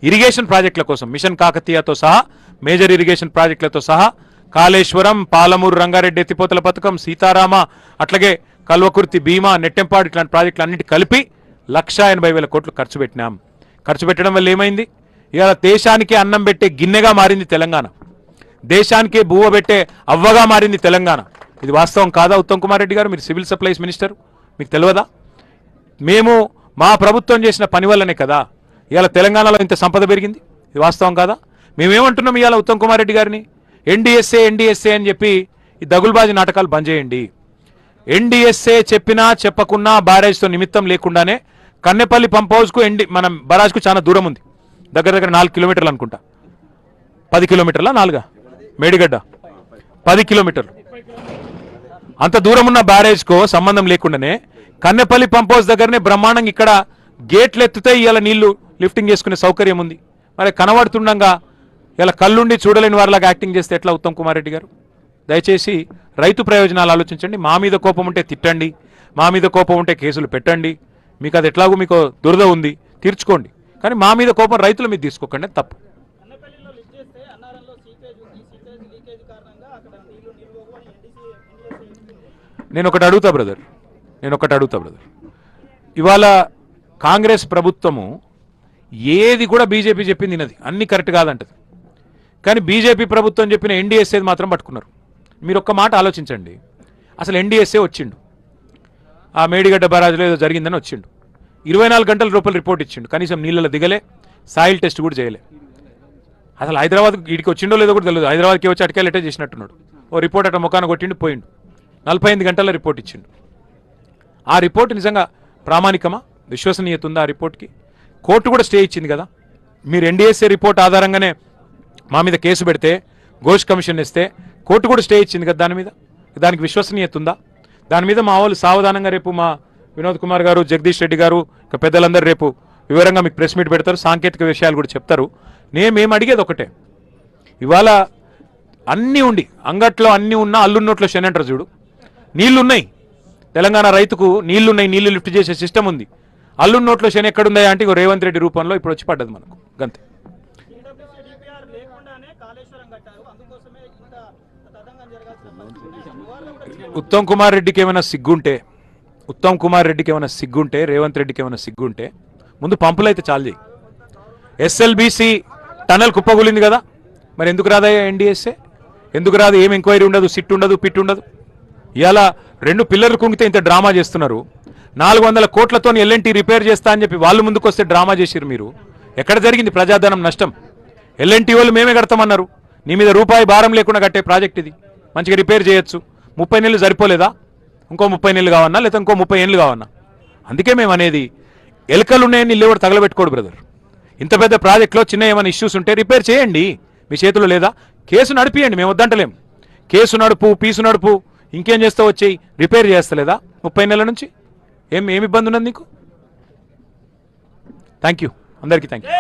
ఇరిగేషన్ ప్రాజెక్టుల కోసం మిషన్ కాకతీయతో సహా మేజర్ ఇరిగేషన్ ప్రాజెక్టులతో సహా కాళేశ్వరం, పాలమూరు రంగారెడ్డి ఎత్తిపోతల పథకం, సీతారామ, అట్లాగే కల్వకుర్తి, భీమా, నెట్టెంపాడు ఇట్లాంటి ప్రాజెక్టులు అన్నిటి కలిపి 1,80,000 కోట్లు ఖర్చు పెట్టినాం. ఖర్చు పెట్టడం వల్ల ఏమైంది, ఇవాళ దేశానికి అన్నం పెట్టే గిన్నెగా మారింది తెలంగాణ, దేశానికే బువ్వ పెట్టే అవ్వగా మారింది తెలంగాణ. ఇది వాస్తవం కాదా ఉత్తమ్ కుమార్ రెడ్డి గారు? మీరు సివిల్ సప్లైస్ మినిస్టర్, మీకు తెలియదా? మేము మా ప్రభుత్వం చేసిన పని వల్లనే కదా ఇవాళ తెలంగాణలో ఇంత సంపద పెరిగింది. ఇది వాస్తవం కాదా? మేమేమంటున్నాం ఇవాళ ఉత్తమ్ కుమార్ రెడ్డి గారిని, ఎన్డీఎస్ఏ అని చెప్పి ఈ దగులుబాజీ నాటకాలు బంద్ చేయండి. ఎన్డీఎస్ఏ చెప్పినా చెప్పకున్నా బ్యారేజ్తో నిమిత్తం లేకుండానే కన్నెపల్లి పంప్ హౌస్కు మనం బరాజ్కు చాలా దూరం ఉంది, దగ్గర 4 కిలోమీటర్లు అనుకుంటా, 10 కిలోమీటర్ల 4 మేడిగడ్డ 10 కిలోమీటర్లు, అంత దూరం ఉన్న బ్యారేజ్కో సంబంధం లేకుండానే కన్నెపల్లి పంప్ హౌస్ దగ్గరనే బ్రహ్మాండంగా ఇక్కడ గేట్లు ఎత్తుతే ఇవాళ నీళ్లు లిఫ్టింగ్ చేసుకునే సౌకర్యం ఉంది. మరి కనబడుతుండగా ఇలా కళ్ళుండి చూడలేని వారిలాగా యాక్టింగ్ చేస్తే ఎట్లా ఉత్తమ్ కుమార్ రెడ్డి గారు? దయచేసి రైతు ప్రయోజనాలు ఆలోచించండి. మా మీద కోపం ఉంటే తిట్టండి, మా మీద కోపం ఉంటే కేసులు పెట్టండి, మీకు అది ఎట్లాగో మీకు దురద ఉంది తీర్చుకోండి, కానీ మా మీద కోపం రైతుల మీద తీసుకోకండి, తప్పు. నేను ఒకటి అడుగుతా బ్రదర్, ఇవాళ కాంగ్రెస్ ప్రభుత్వము ఏది కూడా బీజేపీ చెప్పింది తినది, అన్ని కరెక్ట్ కాదంటది, కానీ బీజేపీ ప్రభుత్వం చెప్పిన ఎన్డీఎస్ఏ మాత్రం పట్టుకున్నారు. మీరు ఒక్క మాట ఆలోచించండి, అసలు ఎన్డీఎస్ఏ వచ్చిండు, ఆ మేడిగడ్డ బరాజ్లో ఏదో జరిగిందని వచ్చిండు, 24 గంటల రూపాయల రిపోర్ట్ ఇచ్చిండు, కనీసం నీళ్ళలో దిగలే, సాయిల్ టెస్ట్ కూడా చేయలే. అసలు హైదరాబాద్ వీడికి వచ్చిండో లేదో కూడా తెలియదు, హైదరాబాద్కి వచ్చి అటకాయలు ఎట్టే చేసినట్టున్నాడు, ఓ రిపోర్ట్ అట్లా ముఖాన కొట్టిండు పోయిండు, 48 గంటల రిపోర్ట్ ఇచ్చిండు. ఆ రిపోర్ట్ నిజంగా ప్రామాణికమా, విశ్వసనీయత ఉందా ఆ రిపోర్ట్కి? కోర్టు కూడా స్టే ఇచ్చింది కదా. మీరు ఎన్డీఎస్ఏ రిపోర్ట్ ఆధారంగానే మా మీద కేసు పెడితే, ఘోష్ కమిషన్ ఇస్తే కోర్టు కూడా స్టే ఇచ్చింది కదా దాని మీద, దానికి విశ్వసనీయత ఉందా? దాని మీద మా వాళ్ళు సావధానంగా రేపు మా వినోద్ కుమార్ గారు, జగదీష్ రెడ్డి గారు, ఇక పెద్దలందరూ రేపు వివరంగా మీకు ప్రెస్ మీట్ పెడతారు, సాంకేతిక విషయాలు కూడా చెప్తారు. మేము అడిగేది ఒకటే, ఇవాళ అన్నీ ఉండి అంగట్లో అన్నీ ఉన్నా అల్లున్నోట్లో శని అంటారు చూడు, నీళ్లున్నాయి తెలంగాణ రైతుకు, నీళ్లున్నాయి, నీళ్లు లిఫ్ట్ చేసే సిస్టమ్ ఉంది, అల్లున్నోట్లో శని ఎక్కడుందా అంటే ఇగో రేవంత్ రెడ్డి రూపంలో ఇప్పుడు వచ్చి పడ్డది మనకు, గంతే. ఉత్తమ్ కుమార్ రెడ్డికి ఏమైనా సిగ్గుంటే, రేవంత్ రెడ్డికి ఏమైనా సిగ్గుంటే ముందు పంపులు అయితే చాలు చేయి. ఎస్ఎల్బీసీ టనల్ కుప్పగూలింది కదా, మరి ఎందుకు రాదయ్యా ఎన్డీఎస్ఏ? ఎందుకు రాదు? ఏం ఎంక్వైరీ ఉండదు, సిట్ ఉండదు, పిట్ ఉండదు. ఇవాళ 2 పిల్లర్లు కుంగితే ఇంత డ్రామా చేస్తున్నారు, 400 కోట్లతో ఎల్ఎన్టీ రిపేర్ చేస్తా అని చెప్పి వాళ్ళు ముందుకు వస్తే డ్రామా చేసిరు మీరు. ఎక్కడ జరిగింది ప్రజాధనం నష్టం? ఎల్ఎన్టీ వాళ్ళు మేమే కడతామన్నారు, నీ మీద రూపాయి భారం లేకుండా కట్టే ప్రాజెక్ట్ ఇది, మంచిగా రిపేర్ చేయొచ్చు. 30 నెలలు సరిపోలేదా? ఇంకో 30 నెలలు కావన్నా, లేదా ఇంకో 30 ఏళ్ళు కావన్నా? అందుకే మేము అనేది, ఎలకలు ఉన్నాయని ఇల్లు కూడా తగలబెట్టుకోడు బ్రదర్. ఇంత పెద్ద ప్రాజెక్టులో చిన్న ఏమైనా ఇష్యూస్ ఉంటే రిపేర్ చేయండి, మీ చేతిలో లేదా? కేసు నడిపియండి, మేము వద్దంటలేం. కేసు నడుపు, పీసు నడుపు, ఇంకేం చేస్తావు వచ్చి రిపేర్ చేస్తలేదా 30 నెలల నుంచి? ఏమి ఇబ్బంది ఉన్నది నీకు? థ్యాంక్ యూ, అందరికీ థ్యాంక్ యూ.